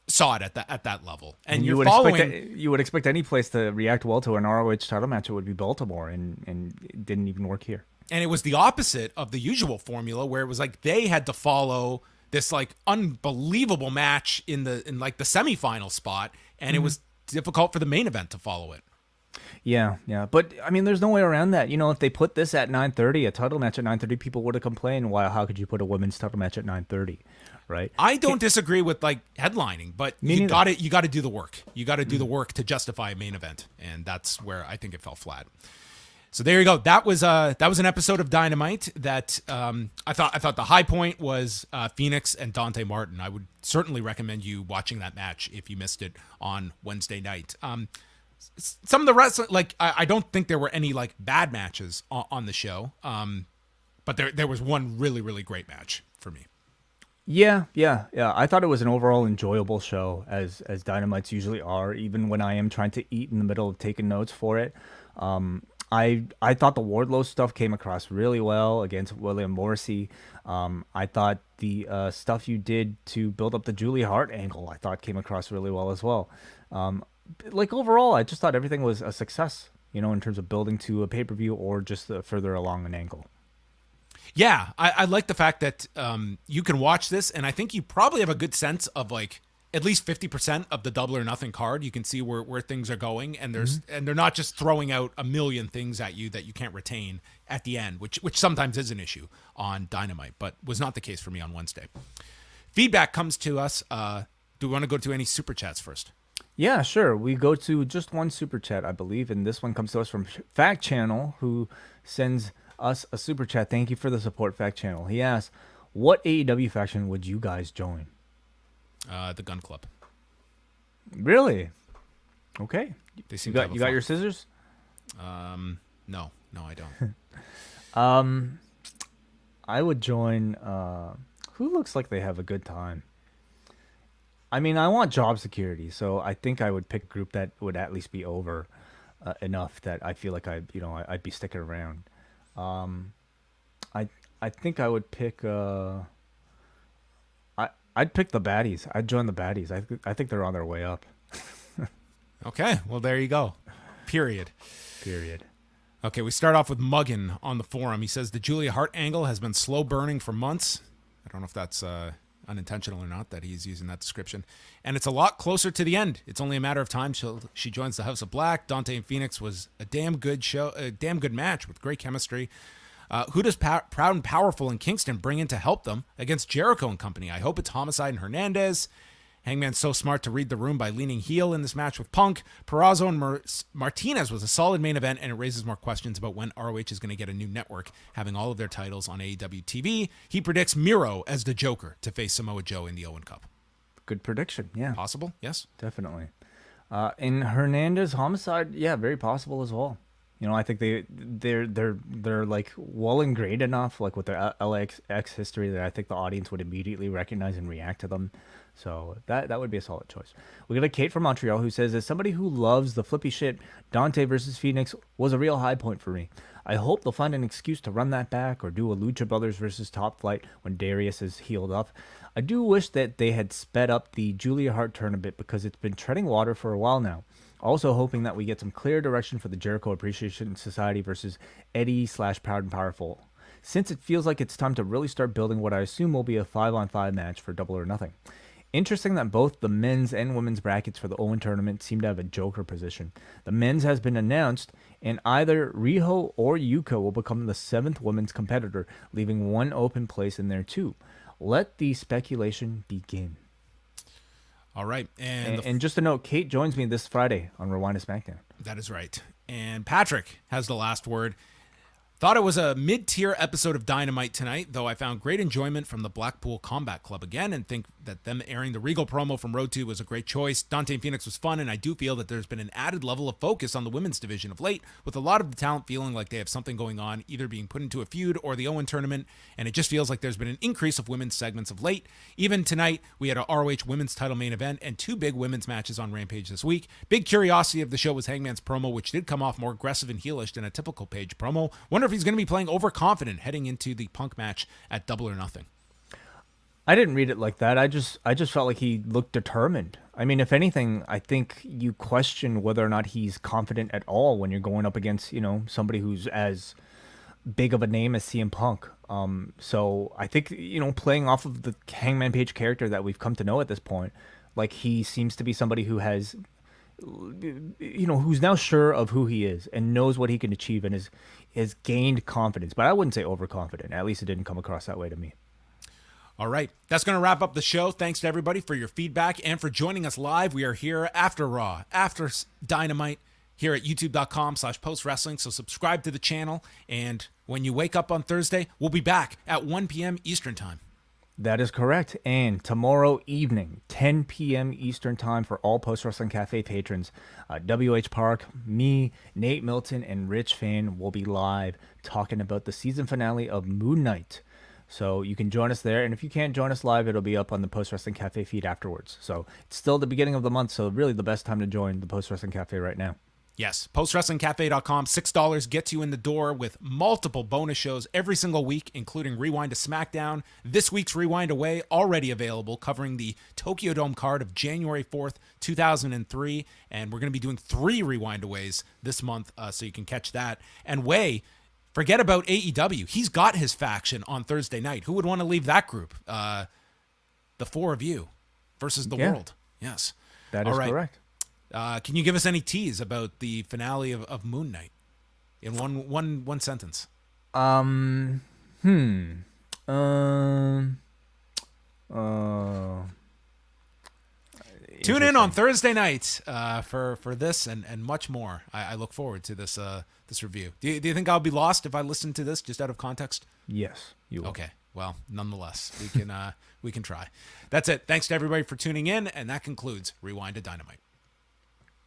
saw it at that level. And you would expect any place to react well to an ROH title match, it would be Baltimore, and it didn't even work here. And it was the opposite of the usual formula, where it was like they had to follow this like unbelievable match in like the semifinal spot, and it was difficult for the main event to follow it. Yeah. But I mean, there's no way around that. You know, if they put this at 9:30, a title match at 9:30, people would have complained, "Why? How could you put a women's title match at 9:30?" Right? I don't disagree with like headlining, but you got to do the work. You got to do the work to justify a main event, and that's where I think it fell flat. So there you go. That was an episode of Dynamite that I thought the high point was Phoenix and Dante Martin. I would certainly recommend you watching that match if you missed it on Wednesday night. Some of the rest, like I don't think there were any like bad matches on the show, but there was one really, really great match for me. Yeah. I thought it was an overall enjoyable show, as Dynamites usually are, even when I am trying to eat in the middle of taking notes for it. I thought the Wardlow stuff came across really well against William Morrissey. I thought the stuff you did to build up the Julia Hart angle, I thought came across really well as well. Like overall, I just thought everything was a success, you know, in terms of building to a pay-per-view or just further along an angle. Yeah, I like the fact that you can watch this, and I think you probably have a good sense of like at least 50% of the Double or Nothing card. You can see where things are going, and they're not just throwing out a million things at you that you can't retain at the end, which sometimes is an issue on Dynamite, but was not the case for me on Wednesday. Feedback comes to us. Do we want to go to any super chats first? Yeah, sure. We go to just one super chat, I believe, and this one comes to us from Fact Channel, who sends us a super chat. Thank you for the support, Fact Channel. He asks, what AEW faction would you guys join? The Gun Club. Really? Okay. They seem you got your scissors? No, I don't. I would join. Who looks like they have a good time? I mean, I want job security, so I think I would pick a group that would at least be over enough that I feel like I'd be sticking around. I think I would pick. I'd pick the baddies. I'd join the baddies. I think they're on their way up. Okay, well there you go. Period. Okay, we start off with Muggin on the forum. He says the Julia Hart angle has been slow burning for months. I don't know if that's unintentional or not that he's using that description. And it's a lot closer to the end. It's only a matter of time till she joins the House of Black. Dante and Phoenix was a damn good show, a damn good match with great chemistry. Who does Proud and Powerful in Kingston bring in to help them against Jericho and company? I hope it's Homicide and Hernandez. Hangman's so smart to read the room by leaning heel in this match with Punk. Purazzo and Martinez was a solid main event, and it raises more questions about when ROH is going to get a new network, having all of their titles on AEW TV. He predicts Miro as the Joker to face Samoa Joe in the Owen Cup. Good prediction, yeah. Possible, yes. Definitely. In Hernandez, Homicide, yeah, very possible as well. You know, I think they're like well ingrained enough, like with their LAX history, that I think the audience would immediately recognize and react to them. So that would be a solid choice. We got a Kate from Montreal who says, as somebody who loves the flippy shit, Dante versus Phoenix was a real high point for me. I hope they'll find an excuse to run that back or do a Lucha Brothers versus Top Flight when Darius is healed up. I do wish that they had sped up the Julia Hart turn a bit because it's been treading water for a while now. Also hoping that we get some clear direction for the Jericho Appreciation Society versus Eddie/Proud and Powerful, since it feels like it's time to really start building what I assume will be a 5-on-5 match for Double or Nothing. Interesting that both the men's and women's brackets for the Owen tournament seem to have a Joker position. The men's has been announced, and either Riho or Yuka will become the 7th women's competitor, leaving one open place in there too. Let the speculation begin. All right. And just a note, Kate joins me this Friday on Rewind-A-SmackDown. That is right. And Patrick has the last word. Thought it was a mid-tier episode of Dynamite tonight, though I found great enjoyment from the Blackpool Combat Club again and think that them airing the Regal promo from Road 2 was a great choice. Dante and Phoenix was fun, and I do feel that there's been an added level of focus on the women's division of late, with a lot of the talent feeling like they have something going on, either being put into a feud or the Owen tournament, and it just feels like there's been an increase of women's segments of late. Even tonight, we had a ROH women's title main event and 2 big women's matches on Rampage this week. Big curiosity of the show was Hangman's promo, which did come off more aggressive and heelish than a typical Page promo. Wonder if he's going to be playing overconfident heading into the Punk match at Double or Nothing. I didn't read it like that. I just felt like he looked determined. I mean, if anything, I think you question whether or not he's confident at all when you're going up against, you know, somebody who's as big of a name as CM Punk. So I think, you know, playing off of the Hangman Page character that we've come to know at this point, like he seems to be somebody who has, you know, who's now sure of who he is and knows what he can achieve and has gained confidence. But I wouldn't say overconfident. At least it didn't come across that way to me. All right. That's going to wrap up the show. Thanks to everybody for your feedback and for joining us live. We are here after Raw, after Dynamite, here at youtube.com/postwrestling. So subscribe to the channel. And when you wake up on Thursday, we'll be back at 1 p.m. Eastern Time. That is correct. And tomorrow evening, 10 p.m. Eastern Time for all Post Wrestling Cafe patrons, WH Park, me, Nate Milton, and Rich Fan will be live talking about the season finale of Moon Knight. So you can join us there. And if you can't join us live, it'll be up on the Post Wrestling Cafe feed afterwards. So it's still the beginning of the month. So really the best time to join the Post Wrestling Cafe right now. Yes, postwrestlingcafe.com, $6 gets you in the door with multiple bonus shows every single week, including Rewind-A-SmackDown. This week's Rewind-Away already available, covering the Tokyo Dome card of January 4th, 2003. And we're going to be doing 3 Rewind-Aways this month, so you can catch that. And Way, forget about AEW. He's got his faction on Thursday night. Who would want to leave that group? The 4 of you versus the world. Yes. That All is right. correct. Can you give us any tease about the finale of Moon Knight in one sentence? Um. Um. Tune in on Thursday night for this and much more. I look forward to this review. Do you think I'll be lost if I listen to this just out of context? Yes, you will. Okay. Well, nonetheless, we can try. That's it. Thanks to everybody for tuning in, and that concludes Rewind-A-Dynamite.